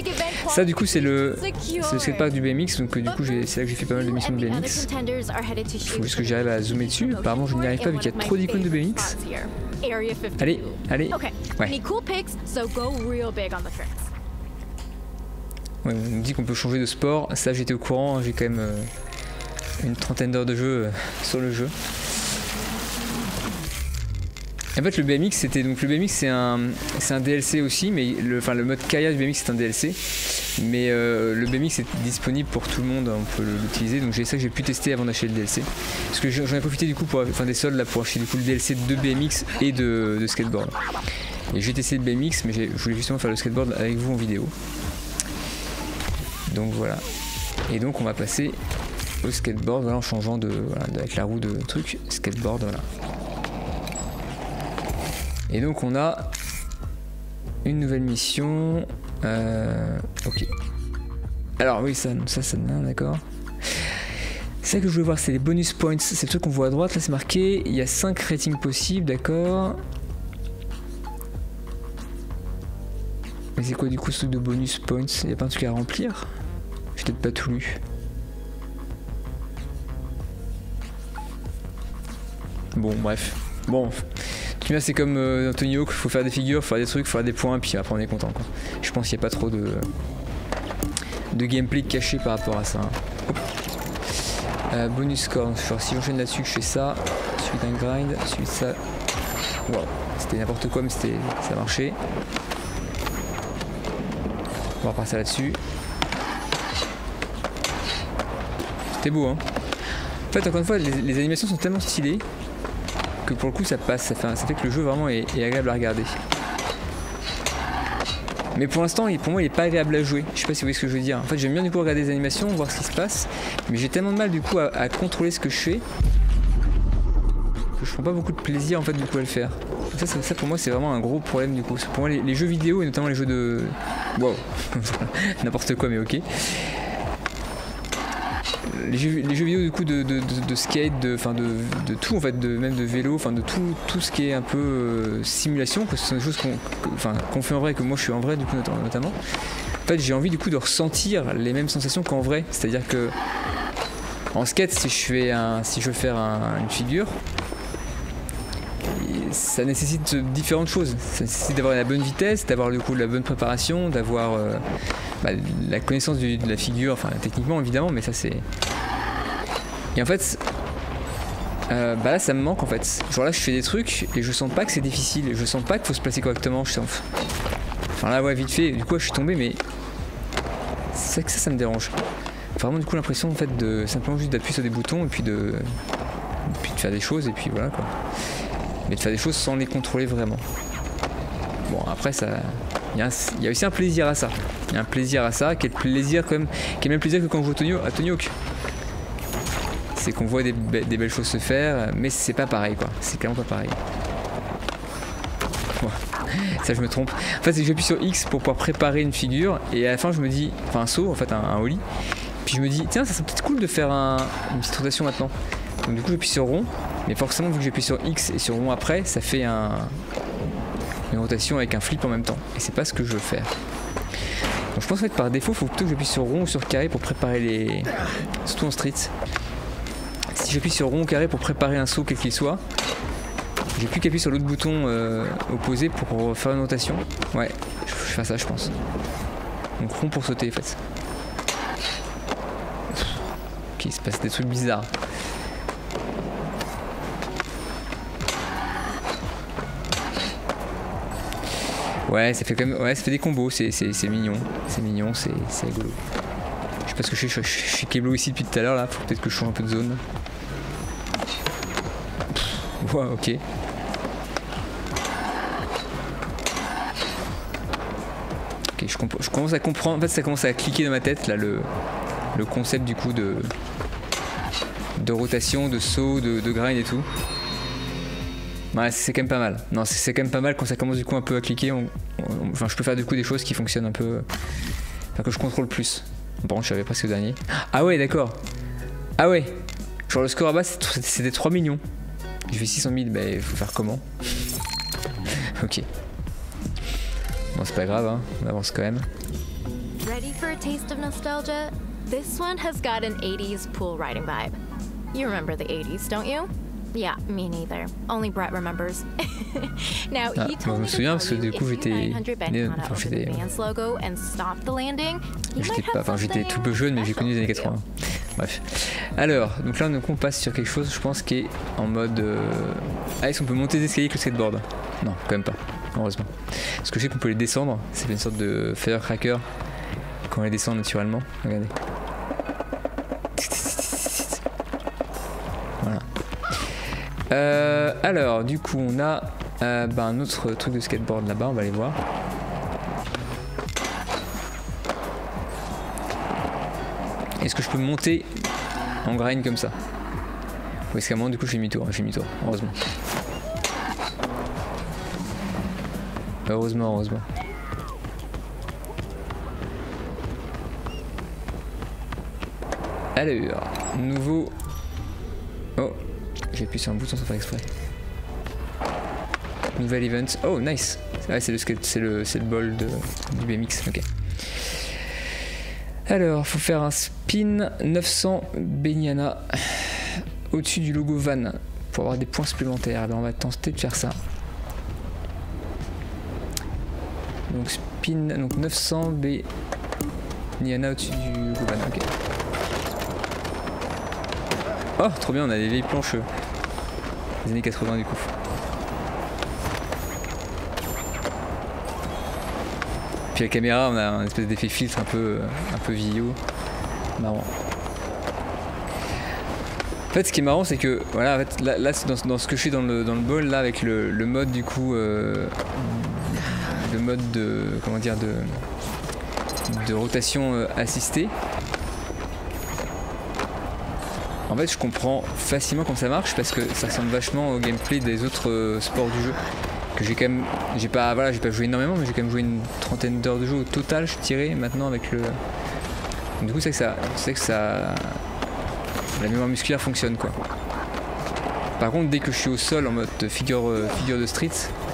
Ça du coup c'est le skatepark du BMX, donc du coup c'est là que j'ai fait pas mal de missions de BMX. Il faut juste que j'arrive à zoomer dessus. Apparemment je n'y arrive pas vu qu'il y a trop d'icônes de BMX. Allez, allez. Ouais. Ouais, on nous dit qu'on peut changer de sport, ça j'étais au courant, j'ai quand même une trentaine d'heures de jeu sur le jeu. En fait le BMX c'est un DLC aussi, mais le mode carrière du BMX c'est un DLC, mais le BMX est disponible pour tout le monde, on peut l'utiliser, donc c'est ça que j'ai pu tester avant d'acheter le DLC. Parce que j'en ai profité du coup pour des soldes là pour acheter du coup le DLC de BMX et de skateboard. Et j'ai testé le BMX, mais je voulais justement faire le skateboard avec vous en vidéo. Donc voilà. Et donc on va passer au skateboard voilà, en changeant avec la roue de truc. Skateboard, voilà. Et donc on a une nouvelle mission. Ok. Alors oui, ça d'accord. C'est ça que je voulais voir, c'est les bonus points. C'est le truc qu'on voit à droite, là c'est marqué. Il y a 5 ratings possibles, d'accord. Mais c'est quoi du coup ce truc de bonus points? Il n'y a pas un truc à remplir? J'ai peut-être pas tout lu. Bon bref. Bon. Là c'est comme Anthony Hawk, faut faire des figures, faut faire des trucs, faut faire des points, puis après on est content quoi. Je pense qu'il n'y a pas trop de gameplay caché par rapport à ça. Bonus score, genre si j'enchaîne là-dessus, je fais ça, suite d'un grind, suite ça. Wow, c'était n'importe quoi mais ça marchait. On va repasser là-dessus. C'était beau hein. En fait encore une fois les animations sont tellement stylées que pour le coup ça passe, ça fait que le jeu vraiment est agréable à regarder. Mais pour l'instant pour moi il est pas agréable à jouer, je sais pas si vous voyez ce que je veux dire. En fait j'aime bien du coup regarder des animations, voir ce qui se passe, mais j'ai tellement de mal du coup à contrôler ce que je fais que je prends pas beaucoup de plaisir en fait du coup à le faire. Ça pour moi c'est vraiment un gros problème du coup. Pour moi les jeux vidéo et notamment les jeux de... Wow, n'importe quoi mais ok. Les jeux vidéo du coup de skate, de tout en fait, même de vélo, enfin de tout ce qui est un peu simulation, parce que ce sont des choses qu'on fait en vrai, que moi je suis en vrai du coup notamment. En fait j'ai envie du coup de ressentir les mêmes sensations qu'en vrai, c'est-à-dire que en skate si je veux faire une figure, ça nécessite différentes choses. Ça nécessite d'avoir la bonne vitesse, d'avoir du coup la bonne préparation, d'avoir la connaissance de la figure, enfin techniquement évidemment, mais ça c'est... Et en fait, là ça me manque en fait. Genre là je fais des trucs et je sens pas que c'est difficile, je sens pas qu'il faut se placer correctement, enfin là ouais vite fait, du coup je suis tombé mais c'est vrai que ça me dérange. Vraiment du coup l'impression en fait de simplement juste d'appuyer sur des boutons et puis de faire des choses et puis voilà quoi. Mais de faire des choses sans les contrôler vraiment. Bon après ça... Il y a aussi un plaisir à ça. Il y a un plaisir à ça, qui est le plaisir quand même, qui est le même plaisir que quand on joue à Tony Hawk. C'est qu'on voit des belles choses se faire, mais c'est pas pareil quoi. C'est clairement pas pareil. Ouais. Ça je me trompe. En fait c'est que j'appuie sur X pour pouvoir préparer une figure et à la fin je me dis, enfin un saut en fait, un ollie. Puis je me dis tiens ça serait peut-être cool de faire une petite rotation maintenant. Donc du coup j'appuie sur rond, mais forcément vu que j'appuie sur X et sur rond après, ça fait une rotation avec un flip en même temps. Et c'est pas ce que je veux faire. Donc je pense que par défaut, il faut plutôt que j'appuie sur rond ou sur carré pour préparer les... Surtout en street. Si j'appuie sur rond ou carré pour préparer un saut quel qu'il soit, j'ai plus qu'à appuyer sur l'autre bouton opposé pour faire une rotation. Ouais, je vais faire ça je pense. Donc rond pour sauter en fait. Ok, il se passe des trucs bizarres. Ouais, ça fait quand même, ouais, ça fait des combos, c'est mignon, c'est rigolo. Je sais pas ce que je suis Keblo ici depuis tout à l'heure là, faut peut-être que je change un peu de zone. Ouais, ok. Ok, je commence à comprendre, en fait ça commence à cliquer dans ma tête là le concept du coup de rotation, de saut, de grind et tout. Ouais, c'est quand même pas mal. Non, c'est quand même pas mal quand ça commence du coup un peu à cliquer. Enfin, je peux faire du coup des choses qui fonctionnent un peu. Enfin, que je contrôle plus. Bon, je savais presque au dernier. Ah ouais, d'accord. Ah ouais. Genre le score à bas, c'était 3 millions. J'ai fait 600 000, bah il faut faire comment? Ok. Bon, c'est pas grave, hein. On avance quand même. Ready for a taste of nostalgia? This one has got an 80s pool riding vibe. You remember the 80s, don't you? Yeah, me neither. Only Brett remembers. Now, he told me to tell you if U900 Benkana over the Vans logo and stopped the landing, you might have something j'étais tout peu jeune, mais j'ai connu les années 80. Bref. Alors, donc là, on passe sur quelque chose, je pense, qui est en mode... Ah, est-ce qu'on peut monter des escaliers avec le skateboard? Non, quand même pas, heureusement. Parce que je sais qu'on peut les descendre, c'est une sorte de firecracker quand on les descend naturellement. Regardez. Voilà. Alors, du coup, on a un autre truc de skateboard là-bas, on va aller voir. Est-ce que je peux monter en grind comme ça? Ou est-ce qu'à un moment, du coup, je fais demi-tour? Je fais demi-tour, heureusement. Heureusement. Alors, nouveau... Oh, j'ai appuyé sur un bouton sans faire exprès. Nouvel event. Oh, nice. Ouais, c'est le bol du BMX. Ok. Alors, faut faire un spin 900 Benyana au-dessus du logo Van pour avoir des points supplémentaires. Alors, on va tenter de faire ça. Donc spin, donc 900 Benyana au-dessus du logo Van. Ok. Oh, trop bien, on a des vieilles planches des années 80 du coup. Puis la caméra, on a un espèce d'effet filtre un peu vieillot. Marrant. En fait, ce qui est marrant, c'est que voilà, en fait, là dans ce que je suis dans le ball là avec le mode du coup, le mode de comment dire de rotation assistée. En fait, je comprends facilement comment ça marche parce que ça ressemble vachement au gameplay des autres sports du jeu. Que j'ai quand même, j'ai pas joué énormément, mais j'ai quand même joué une trentaine d'heures de jeu au total, je dirais, maintenant avec le. Du coup, c'est que ça, la mémoire musculaire fonctionne quoi. Par contre, dès que je suis au sol en mode figure de street,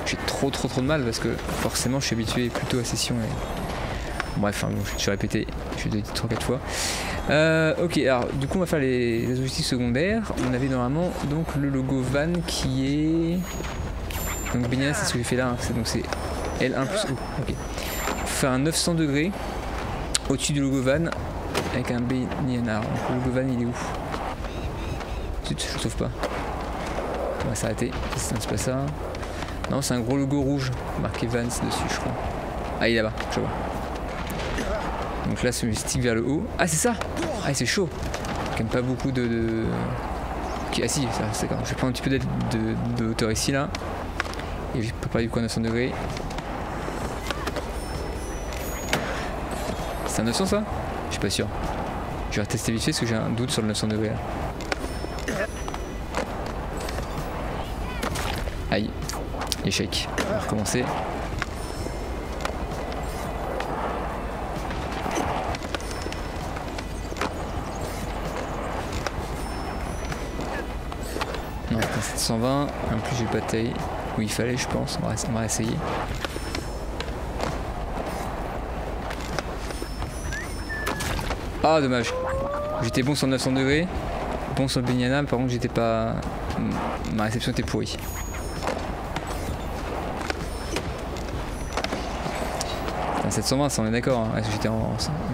j'ai trop de mal parce que forcément, je suis habitué plutôt à session. Et... Bref, hein, bon, je suis répété, je l'ai dit 3-4 fois. Ok, alors du coup on va faire les objectifs secondaires. On avait normalement donc le logo Van qui est... Donc Benyana, c'est ce que j'ai fait là, hein. Donc c'est L1 plus O. Ok. Faut faire un 900 degrés au-dessus du logo Van avec un Benyana. Donc le logo Van il est où? Zut, je sauve pas. On va s'arrêter. C'est pas ça. Non, c'est un gros logo rouge marqué Vans dessus, je crois. Ah, il est là-bas, je vois. Donc là, c'est stick vers le haut. Ah, c'est ça! Ah, c'est chaud! Quand même pas beaucoup de... Okay, ah si, c'est d'accord. Je vais prendre un petit peu de hauteur ici, là. Et je préparer du coup à 900 degrés. C'est un 900 ça? Je suis pas sûr. Je vais retester vite fait parce que j'ai un doute sur le 900 degrés là. Aïe. Échec. On va recommencer. Non, c'est 720. En plus j'ai pas de taille où il fallait, je pense. On va essayer. Ah, dommage. J'étais bon sur 900 degrés. Bon sur le Benyana, par contre j'étais pas... Ma réception était pourrie. Enfin, 720, ça on est d'accord. Hein.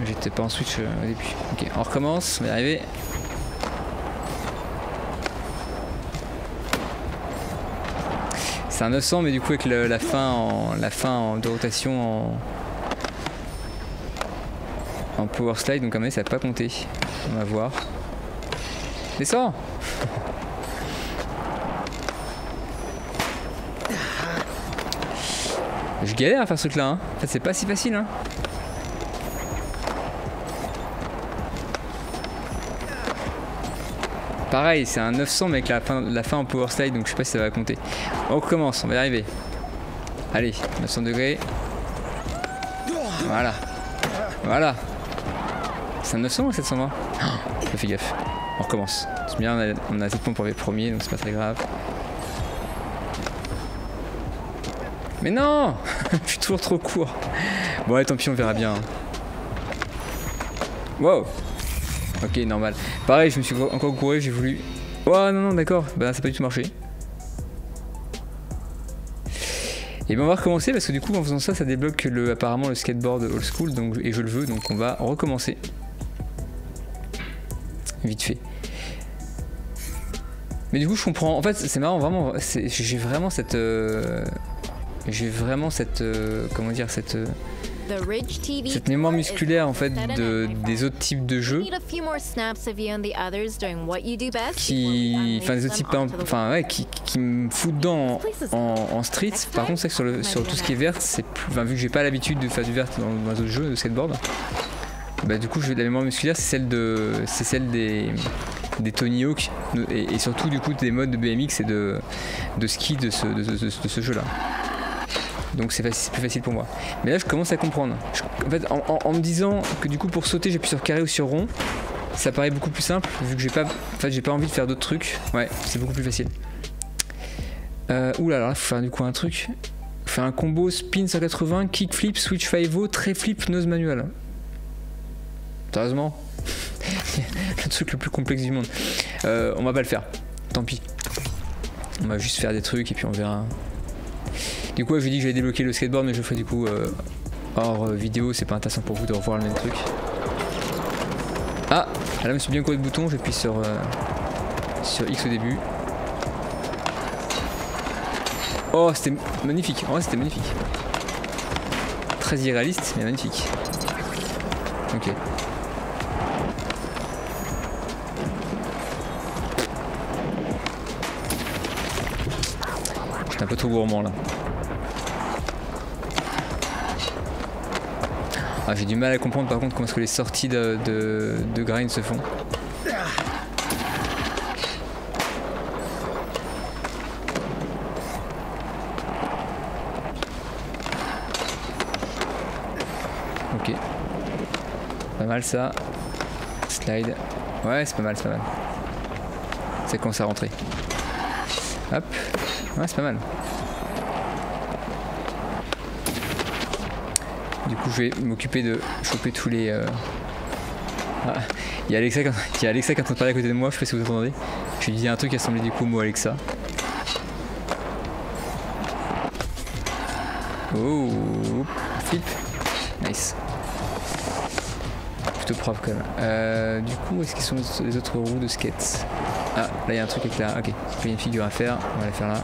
J'étais pas en switch au début. Ok, on recommence, on va y arriver. C'est un 900 mais du coup avec la fin de rotation en power slide, donc à mon avis ça va pas compter. On va voir. Descends. Je galère à faire ce truc là, hein. En fait c'est pas si facile, hein. Pareil, c'est un 900 mais avec la fin en power slide, donc je sais pas si ça va compter. On recommence, on va y arriver. Allez, 900 degrés. Voilà. Voilà. C'est un 900 ou 720 ? Oh, fais gaffe. On recommence. C'est bien, on a 7 points pour les premiers, donc c'est pas très grave. Mais non. Je suis toujours trop court. Bon allez, tant pis, on verra bien. Wow. Ok, normal. Pareil, je me suis encore couru, j'ai voulu... Oh non, non, d'accord. Bah ça n'a pas du tout marché. Et ben on va recommencer parce que du coup en faisant ça, ça débloque apparemment le skateboard old school, donc, et je le veux, donc on va recommencer. Vite fait. Mais du coup je comprends, en fait c'est marrant, vraiment, j'ai vraiment cette... comment dire, cette mémoire musculaire en fait des autres types de jeux qui me foutent dedans en street. Par contre c'est que sur tout ce qui est vert, vu que j'ai pas l'habitude de faire du vert dans les autres jeux de skateboard, bah du coup la mémoire musculaire c'est celle des Tony Hawk et surtout du coup des modes de BMX et de ski de ce jeu là. Donc c'est plus facile pour moi. Mais là je commence à comprendre. En fait, en me disant que du coup pour sauter j'appuie sur carré ou sur rond, ça paraît beaucoup plus simple vu que j'ai pas envie de faire d'autres trucs. Ouais, c'est beaucoup plus facile. Oula, alors là faut faire du coup un truc. Faut faire un combo spin 180, kick flip, switch 5-0, tray flip, nose manual. Sérieusement, le truc le plus complexe du monde. On va pas le faire. Tant pis. On va juste faire des trucs et puis on verra. Du coup, je lui ai dit que j'allais débloquer le skateboard, mais je le ferai du coup hors vidéo. C'est pas intéressant pour vous de revoir le même truc. Ah, là, je me suis bien couru de bouton. J'appuie sur X au début. Oh, c'était magnifique. En vrai, c'était magnifique. Très irréaliste, mais magnifique. Ok. J'étais un peu trop gourmand là. Ah, j'ai du mal à comprendre par contre comment est-ce que les sorties de grind se font. Ok. Pas mal ça. Slide. Ouais, c'est pas mal, c'est pas mal. Ça commence à rentrer. Hop. Ouais, c'est pas mal. Du coup, je vais m'occuper de choper tous les... Ah, il y a Alexa qui est en train de parler à côté de moi, je sais pas si vous entendez. Je lui dis un truc qui a semblé du coup au mot Alexa. Oh, flip. Nice. Plutôt propre quand même. Du coup, est-ce qu'ils sont les autres roues de skate? Ah, là il y a un truc avec la... Ok, il y a une figure à faire, on va la faire là.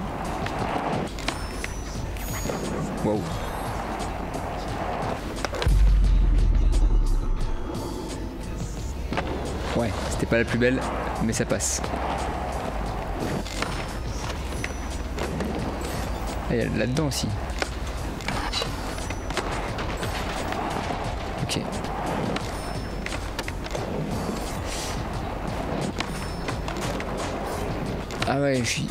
Wow. Ouais, c'était pas la plus belle, mais ça passe. Ah, il y a là-dedans aussi. Ok. Ah ouais, je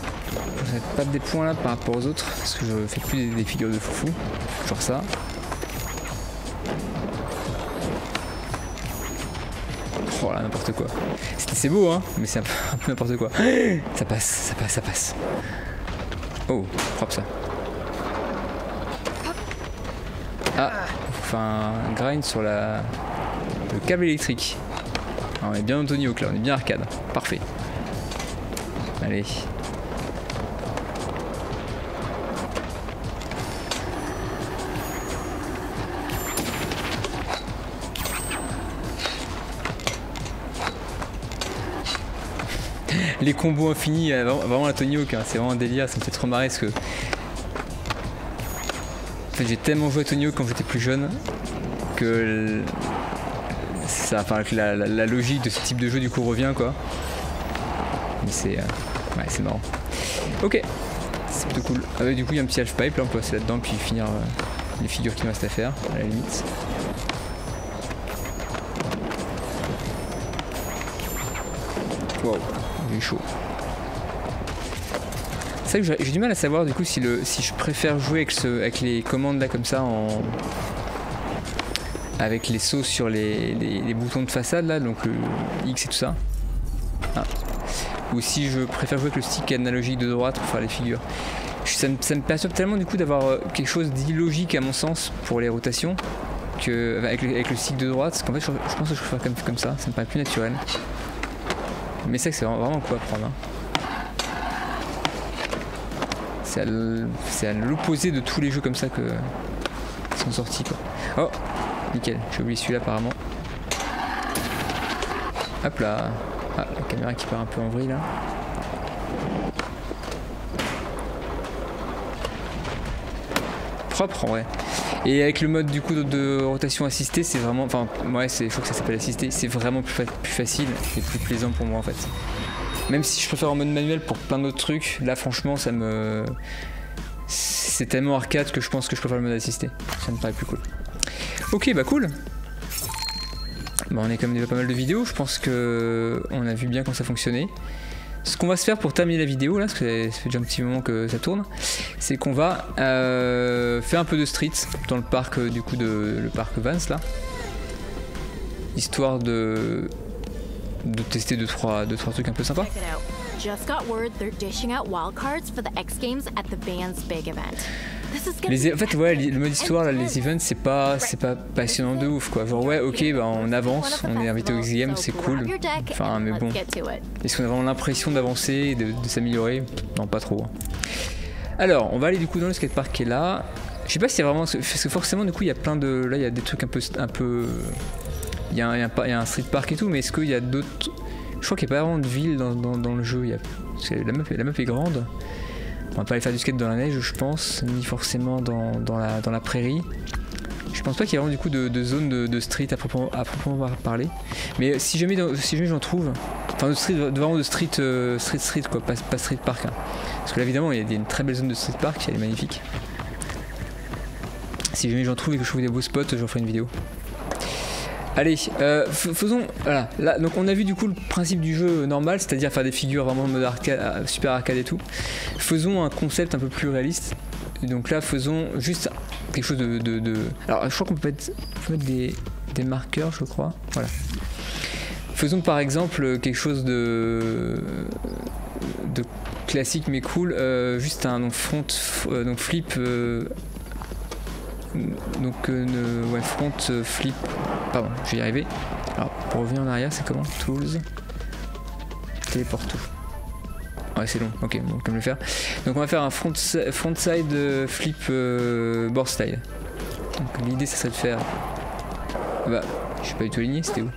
vais pas des points là par rapport aux autres, parce que je fais plus des figures de foufou. Genre ça. Oh là, n'importe quoi. C'est beau, hein, mais c'est un peu n'importe quoi. Ça passe, ça passe, ça passe. Oh, propre ça. Ah, enfin, un grind sur le câble électrique. Ah, on est bien Tony Hawk là, on est bien arcade. Parfait. Allez. Les combos infinis, vraiment la Tony Hawk, hein, c'est vraiment un délire, ça me fait trop marrer parce que fait j'ai tellement joué à Tonio quand j'étais plus jeune que ça, enfin, la logique de ce type de jeu du coup revient quoi. Mais c'est ouais, c'est marrant. Ok, c'est plutôt cool. Ah ouais, du coup il y a un petit half-pipe là, on peut passer là-dedans puis finir les figures qui nous restent à faire à la limite. Wow, il est chaud. C'est vrai que j'ai du mal à savoir du coup si je préfère jouer avec les commandes là comme ça avec les sauts sur les boutons de façade là, donc le X et tout ça. Ah. Ou si je préfère jouer avec le stick analogique de droite pour faire les figures. Ça me perturbe tellement du coup d'avoir quelque chose d'illogique à mon sens pour les rotations que avec le stick de droite, parce qu'en fait je pense que je préfère comme ça, ça me paraît plus naturel. Mais c'est que c'est vraiment quoi à prendre. Hein. C'est à l'opposé de tous les jeux comme ça qui sont sortis quoi. Oh, nickel, j'ai oublié celui-là apparemment. Hop là. Ah, la caméra qui part un peu en vrille là. Propre en vrai. Et avec le mode du coup de rotation assistée, c'est vraiment, enfin ouais, je crois que ça s'appelle assisté, c'est vraiment plus facile et plus plaisant pour moi en fait. Même si je préfère en mode manuel pour plein d'autres trucs, là franchement c'est tellement arcade que je pense que je préfère le mode assisté. Ça me paraît plus cool. Ok, bah cool. Bon, on est quand même déjà pas mal de vidéos, je pense que on a vu bien comment ça fonctionnait. Ce qu'on va se faire pour terminer la vidéo là, parce que ça fait déjà un petit moment que ça tourne, c'est qu'on va faire un peu de street dans le parc du coup le parc Vance là, histoire de tester 2-3 trucs un peu sympas. Just got word they're dishing out wildcards for the X Games at the band's big event. En fait ouais, le mode histoire là, les events c'est pas passionnant de ouf quoi. Genre ouais ok bah on avance, on est invité aux X Games, c'est cool. Enfin mais bon. Est-ce qu'on a vraiment l'impression d'avancer, de s'améliorer? Non pas trop. Alors on va aller du coup dans le skatepark qui est là. Je sais pas si c'est vraiment, parce que forcément du coup il y a plein de, là il y a des trucs un peu il y a un street park et tout, mais est-ce qu'il y a d'autres? Je crois qu'il n'y a pas vraiment de ville dans le jeu. La map est grande. On va pas aller faire du skate dans la neige, je pense, ni forcément dans la prairie. Je pense pas qu'il y ait vraiment du coup de zone de street à proprement parler. Mais si jamais j'en trouve, enfin vraiment de street quoi, pas street park. Hein. Parce que là évidemment il y a une très belle zone de street park, elle est magnifique. Si jamais j'en trouve et que je trouve des beaux spots, j'en ferai une vidéo. Allez, faisons, voilà, là, donc on a vu du coup le principe du jeu normal, c'est-à-dire faire des figures vraiment en mode arcade, super arcade et tout. Faisons un concept un peu plus réaliste. Donc là, faisons juste quelque chose de... Alors je crois qu'on peut mettre des marqueurs, je crois. Voilà. Faisons par exemple quelque chose de classique mais cool, juste un flip... ouais, front flip, pardon, je vais y arriver. Alors pour revenir en arrière, c'est comment? Tools, téléport tout. Ouais, c'est long, ok, bon, comme le faire. Donc on va faire un frontside flip board style. Donc l'idée ça serait de faire, bah je suis pas du tout aligné, c'était où?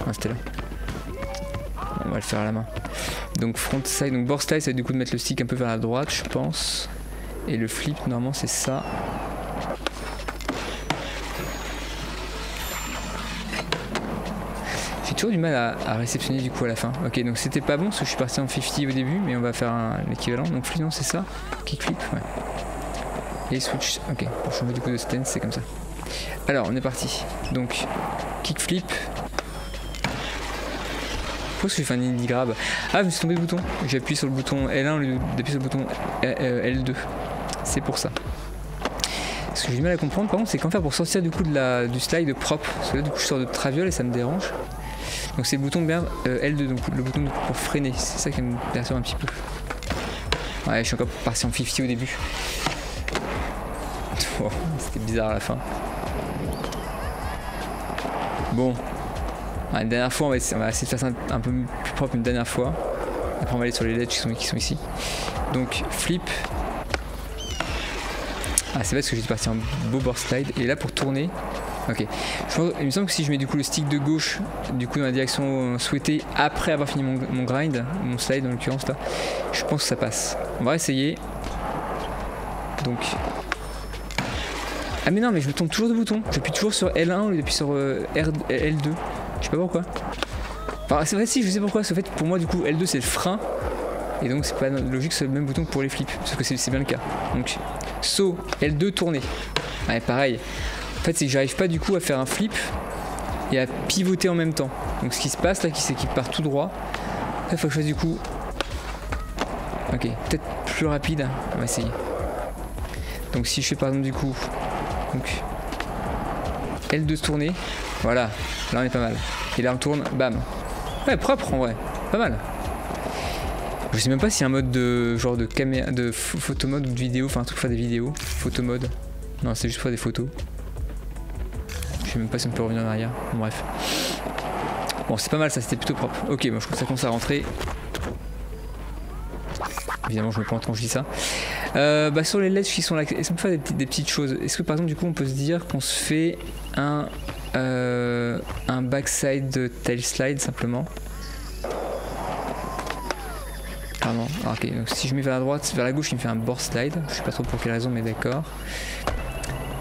Ah, c'était là. On va le faire à la main. Donc frontside, donc board style, ça va être du coup de mettre le stick un peu vers la droite, je pense. Et le flip, normalement c'est ça. J'ai toujours du mal à réceptionner du coup à la fin. Ok, donc c'était pas bon parce que je suis parti en 50 au début, mais on va faire l'équivalent. Donc flip, non, c'est ça. Kickflip, ouais. Et switch, ok. Pour changer du coup de stance, c'est comme ça. Alors, on est parti. Donc, kickflip. Pourquoi est-ce que j'ai fait un indie grab? Ah, je me suis tombé le bouton. J'ai appuyé sur le bouton L1 au lieu d'appuyer sur le bouton L2. C'est pour ça. Ce que j'ai du mal à comprendre par contre, c'est qu'en faire pour sortir du coup du slide propre. Parce que là du coup je sors de traviole et ça me dérange. Donc c'est le bouton bien L2, donc le bouton pour freiner. C'est ça qui me perturbe un petit peu. Ouais, je suis encore parti en 50 au début. Oh, c'était bizarre à la fin. Bon. Ouais, une dernière fois, on va essayer de faire ça un peu plus propre une dernière fois. Après on va aller sur les ledges qui sont ici. Donc flip. Ah c'est vrai parce que j'étais parti en beau board slide. Et là pour tourner. Ok. Il me semble que si je mets du coup le stick de gauche du coup dans la direction souhaitée après avoir fini mon grind, mon slide en l'occurrence là, je pense que ça passe. On va essayer. Donc Ah mais non, mais je me trompe toujours de bouton. J'appuie toujours sur L1 au lieu d'appuyer sur L2. Je sais pas pourquoi. Enfin, c'est vrai, si, je sais pourquoi. En fait, pour moi, du coup, L2 c'est le frein. Et donc, c'est pas logique que c'est le même bouton que pour les flips. Sauf que c'est bien le cas. Donc, saut, L2, tourner. Ouais, pareil. En fait, c'est que j'arrive pas du coup à faire un flip et à pivoter en même temps. Donc, ce qui se passe là, c'est qu'il part tout droit. Là, il faut que je fasse du coup. Ok, peut-être plus rapide. On va essayer. Donc, si je fais par exemple du coup. Donc, L2 tourner. Voilà, là on est pas mal. Et là on tourne, bam. Ouais, propre en vrai, pas mal. Je sais même pas s'il y a un mode de genre de caméra, de photo mode ou de vidéo, enfin un truc pour faire des vidéos, photo mode. Non, c'est juste pour faire des photos. Je sais même pas si on peut revenir en arrière. Bon, bref. Bon, c'est pas mal ça, c'était plutôt propre. Ok, moi je trouve que ça commence à rentrer. Évidemment, je me prends quand je dis ça. Sur les ledges qui sont là, est-ce qu'on peut faire des petites choses? Est-ce que par exemple, du coup, on peut se dire qu'on se fait un backside tail slide simplement? Pardon. Ah, ok, donc si je mets vers la droite, vers la gauche, il me fait un board slide. Je sais pas trop pour quelle raison, mais d'accord.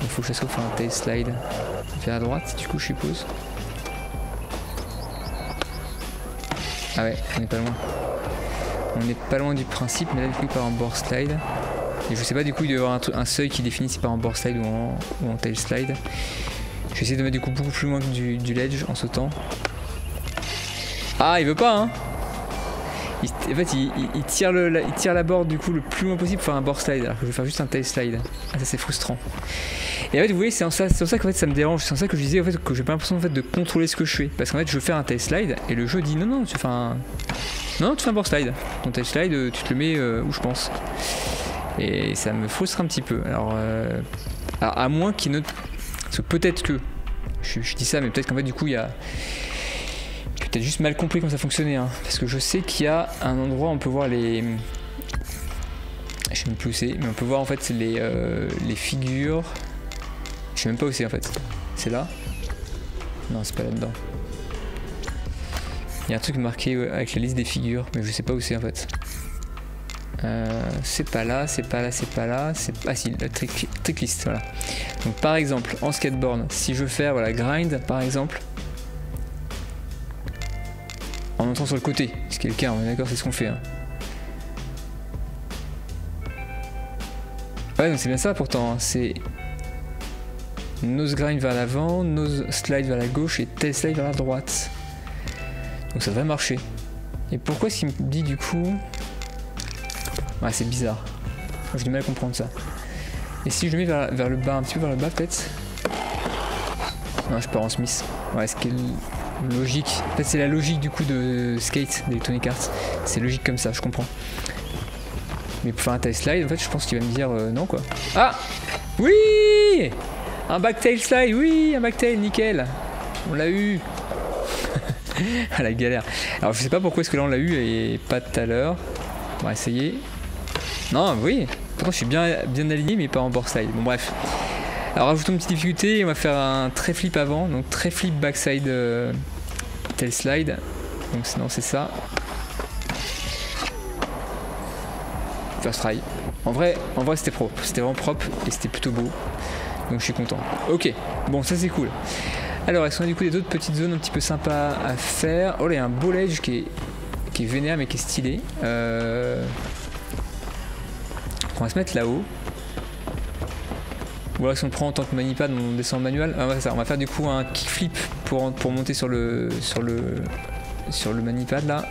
Il faut que je fasse un tail slide vers la droite, du coup, je suppose. Ah ouais, on n'est pas loin. On n'est pas loin du principe, mais là du coup il part en board slide. Et je sais pas, du coup il doit y avoir un seuil qui définit si il part en board slide ou en tail slide. Je vais essayer de mettre du coup beaucoup plus loin que du ledge en sautant. Ah, il veut pas, hein. En fait il tire la board du coup le plus loin possible pour faire un board slide, alors que je vais faire juste un tail slide. Ah, ça c'est frustrant. Et en fait vous voyez, c'est en ça qu'en fait ça me dérange, c'est en ça que je disais en fait que j'ai pas l'impression en fait de contrôler ce que je fais. Parce qu'en fait je veux faire un tail slide et le jeu dit non, tu fais un. Non, tu fais un board slide. Ton tail slide, tu te le mets où je pense. Et ça me frustre un petit peu. Alors à moins qu'il ne. Parce que peut-être que. Je dis ça, mais peut-être qu'en fait du coup il y a. J'ai peut-être juste mal compris comment ça fonctionnait. Hein, parce que je sais qu'il y a un endroit où on peut voir les. Je sais même plus où c'est, mais on peut voir en fait les figures. Je sais même pas où c'est en fait. C'est là? Non, c'est pas là-dedans. Il y a un truc marqué avec la liste des figures, mais je sais pas où c'est en fait. C'est pas là, c'est pas là, c'est pas là. Ah si, la trick list, voilà. Donc par exemple, en skateboard, si je veux faire voilà, grind par exemple, en entrant sur le côté, ce qui est le cas, on est d'accord, c'est ce qu'on fait. Hein. Ouais, donc c'est bien ça pourtant, hein. C'est nose grind vers l'avant, nose slide vers la gauche et tail slide vers la droite. Donc ça devrait marcher. Et pourquoi est-ce qu'il me dit du coup... Ouais, c'est bizarre. J'ai du mal à comprendre ça. Et si je le mets vers le bas, un petit peu vers le bas peut-être? Non, je pars en Smith. Ouais, ce qui est logique. En fait, c'est la logique du coup de skate, d'Electronic Arts. C'est logique comme ça, je comprends. Mais pour faire un tail slide, en fait, je pense qu'il va me dire non quoi. Ah! Oui! Un back tail slide, oui! Un back tail, nickel! On l'a eu! Ah la galère. Alors je sais pas pourquoi est-ce que là on l'a eu et pas tout à l'heure. On va essayer. Non, oui. Pourtant je suis bien aligné mais pas en board slide. Bon bref. Alors rajoutons une petite difficulté et on va faire un tray flip avant. Donc tray flip backside tail slide. Donc sinon c'est ça. First try. En vrai c'était propre. C'était vraiment propre et c'était plutôt beau. Donc je suis content. Ok. Bon ça c'est cool. Alors, est-ce qu'on a du coup d'autres petites zones un petit peu sympas à faire? Oh là, il y a un beau ledge qui est vénère mais qui est stylé. On va se mettre là-haut. Ou alors si on prend en tant que manipad, on descend en manuel. Ah, ouais, ça, on va faire du coup un kickflip pour monter sur le manipad là.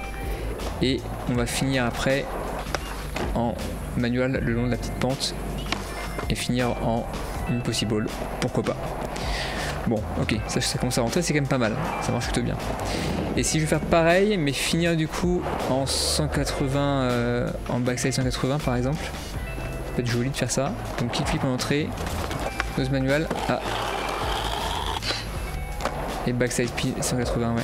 Et on va finir après en manuel le long de la petite pente. Et finir en une possible. Pourquoi pas. Bon, ok, ça commence à rentrer, c'est quand même pas mal, ça marche plutôt bien. Et si je vais faire pareil, mais finir du coup en 180, en backside 180 par exemple, ça peut être joli de faire ça. Donc kickflip en entrée, nose manual, ah. Et backside 180, ouais.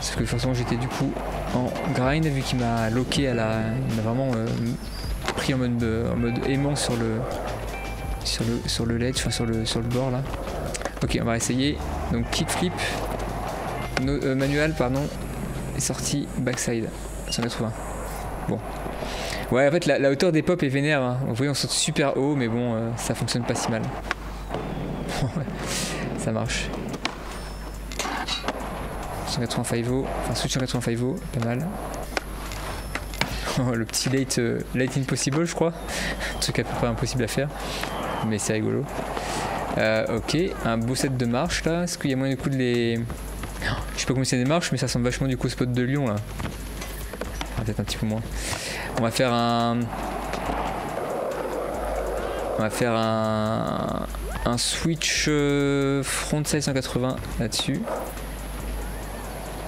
Sauf que forcément j'étais du coup en grind, vu qu'il m'a locké il m'a vraiment pris en mode aimant sur le ledge, enfin sur le bord là. Ok, on va essayer. Donc kickflip, manual pardon, est sorti backside 180. Bon. Ouais, en fait la hauteur des pop est vénère. Hein. Vous voyez, on saute super haut, mais bon, ça fonctionne pas si mal. Ça marche. 180 5-0, enfin switch 180 5-0, pas mal. Le petit late impossible je crois. Un truc à peu près impossible à faire. Mais c'est rigolo. Ok, un beau set de marches là. Est-ce qu'il y a moyen du coup de les... Je sais pas comment c'est des marches mais ça ressemble vachement du coup au spot de Lyon là. Peut-être un petit peu moins. On va faire un switch frontside 180 là-dessus.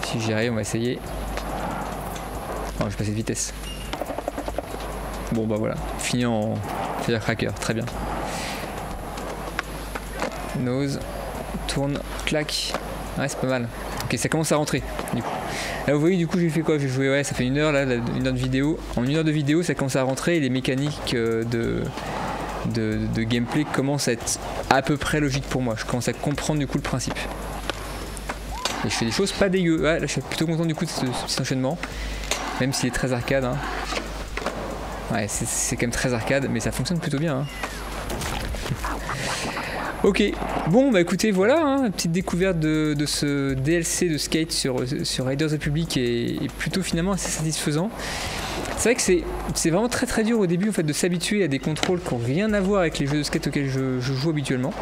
Si j'y arrive, on va essayer. Oh, j'ai passé de vitesse. Bon bah voilà, fini en firecracker, très bien. Nose, tourne, clac. Ouais, c'est pas mal. Ok, ça commence à rentrer du coup. Là vous voyez du coup j'ai fait quoi? J'ai joué, ouais, ça fait 1 heure là, 1 heure de vidéo. En 1 heure de vidéo ça commence à rentrer et les mécaniques de gameplay commencent à être à peu près logiques pour moi. Je commence à comprendre du coup le principe. Et je fais des choses pas dégueu. Ouais, là je suis plutôt content du coup de ce petit enchaînement. Même s'il est très arcade. Hein. Ouais, c'est quand même très arcade, mais ça fonctionne plutôt bien. Hein. Ok, bon bah écoutez, voilà, hein, petite découverte de ce DLC de Skate sur Riders Republic est plutôt finalement assez satisfaisant. C'est vrai que c'est vraiment très dur au début en fait de s'habituer à des contrôles qui n'ont rien à voir avec les jeux de skate auxquels je joue habituellement.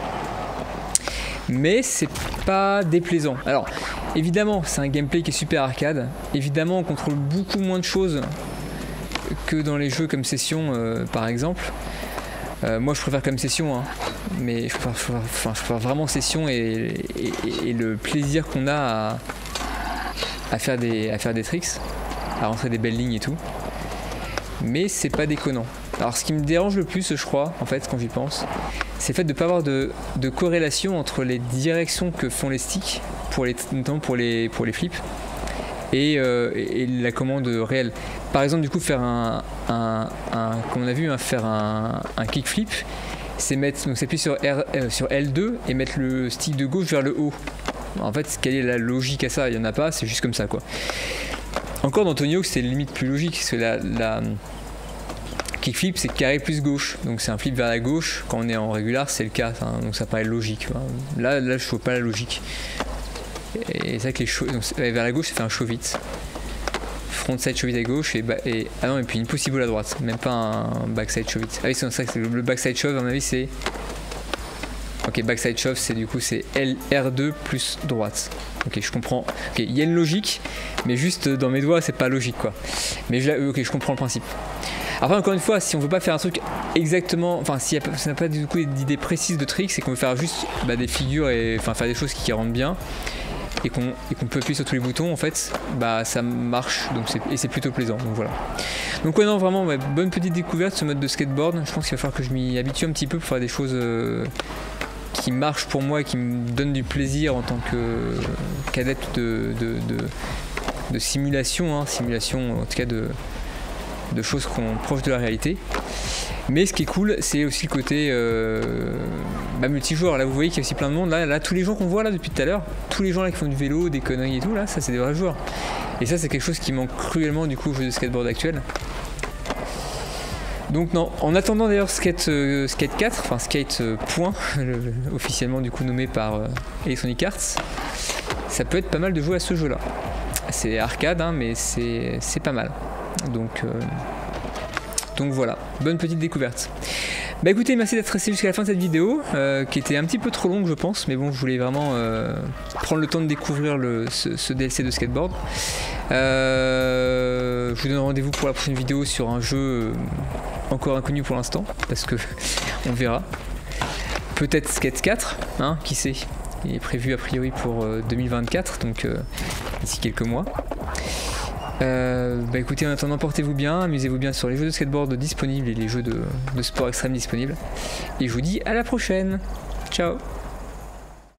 Mais c'est pas déplaisant. Alors évidemment c'est un gameplay qui est super arcade. Évidemment on contrôle beaucoup moins de choses que dans les jeux comme Session par exemple. Moi je préfère comme Session hein. Mais je préfère vraiment Session et le plaisir qu'on a à faire des tricks, à rentrer des belles lignes et tout. Mais c'est pas déconnant. Alors ce qui me dérange le plus je crois en fait quand j'y pense, c'est le fait de ne pas avoir de corrélation entre les directions que font les sticks, notamment pour les flips, et la commande réelle. Par exemple du coup faire comme on a vu hein, faire un kickflip, c'est s'appuyer sur L2 et mettre le stick de gauche vers le haut. En fait quelle est la logique à ça? Il n'y en a pas, c'est juste comme ça quoi. Encore dans Tony Hawk c'est limite plus logique parce que la kickflip c'est carré plus gauche, donc c'est un flip vers la gauche. Quand on est en régular c'est le cas, hein, donc ça paraît logique. Là je vois pas la logique. Et c'est vrai que les show, donc, vers la gauche ça fait un show vite. Frontside shove it à gauche et ah non et puis une possible à droite, même pas un backside shove it. Ah oui c'est ça que le backside shove à mon avis c'est... Ok backside shove c'est du coup c'est R2 plus droite. Ok je comprends, ok il y a une logique mais juste dans mes doigts c'est pas logique quoi. Mais ok je comprends le principe. Après encore une fois si on veut pas faire un truc exactement, enfin si on n'a pas du coup d'idée précise de trick, c'est qu'on veut faire juste des figures et enfin faire des choses qui rentrent bien. Et qu'on peut appuyer sur tous les boutons en fait, bah ça marche donc et c'est plutôt plaisant donc voilà. Donc ouais non vraiment ouais, bonne petite découverte ce mode de skateboard. Je pense qu'il va falloir que je m'y habitue un petit peu pour faire des choses qui marchent pour moi et qui me donnent du plaisir en tant qu'adepte de simulation, hein, simulation en tout cas de choses proches de la réalité. Mais ce qui est cool, c'est aussi le côté multijoueur. Là, vous voyez qu'il y a aussi plein de monde. Là, tous les gens qu'on voit là depuis tout à l'heure, tous les gens là qui font du vélo, des conneries et tout, là, ça c'est des vrais joueurs. Et ça, c'est quelque chose qui manque cruellement du coup au jeu de skateboard actuel. Donc non, en attendant d'ailleurs Skate 4, enfin Skate Point, officiellement du coup nommé par Electronic Arts, ça peut être pas mal de jouer à ce jeu-là. C'est arcade, hein, mais c'est pas mal. Donc voilà, bonne petite découverte. Bah écoutez, merci d'être resté jusqu'à la fin de cette vidéo, qui était un petit peu trop longue je pense, mais bon je voulais vraiment prendre le temps de découvrir ce DLC de skateboard. Je vous donne rendez-vous pour la prochaine vidéo sur un jeu encore inconnu pour l'instant, parce que on verra. Peut-être Skate 4, hein, qui sait. Il est prévu a priori pour 2024, donc d'ici quelques mois. Bah écoutez, en attendant, portez-vous bien, amusez-vous bien sur les jeux de skateboard disponibles et les jeux de sport extrême disponibles. Et je vous dis à la prochaine. Ciao.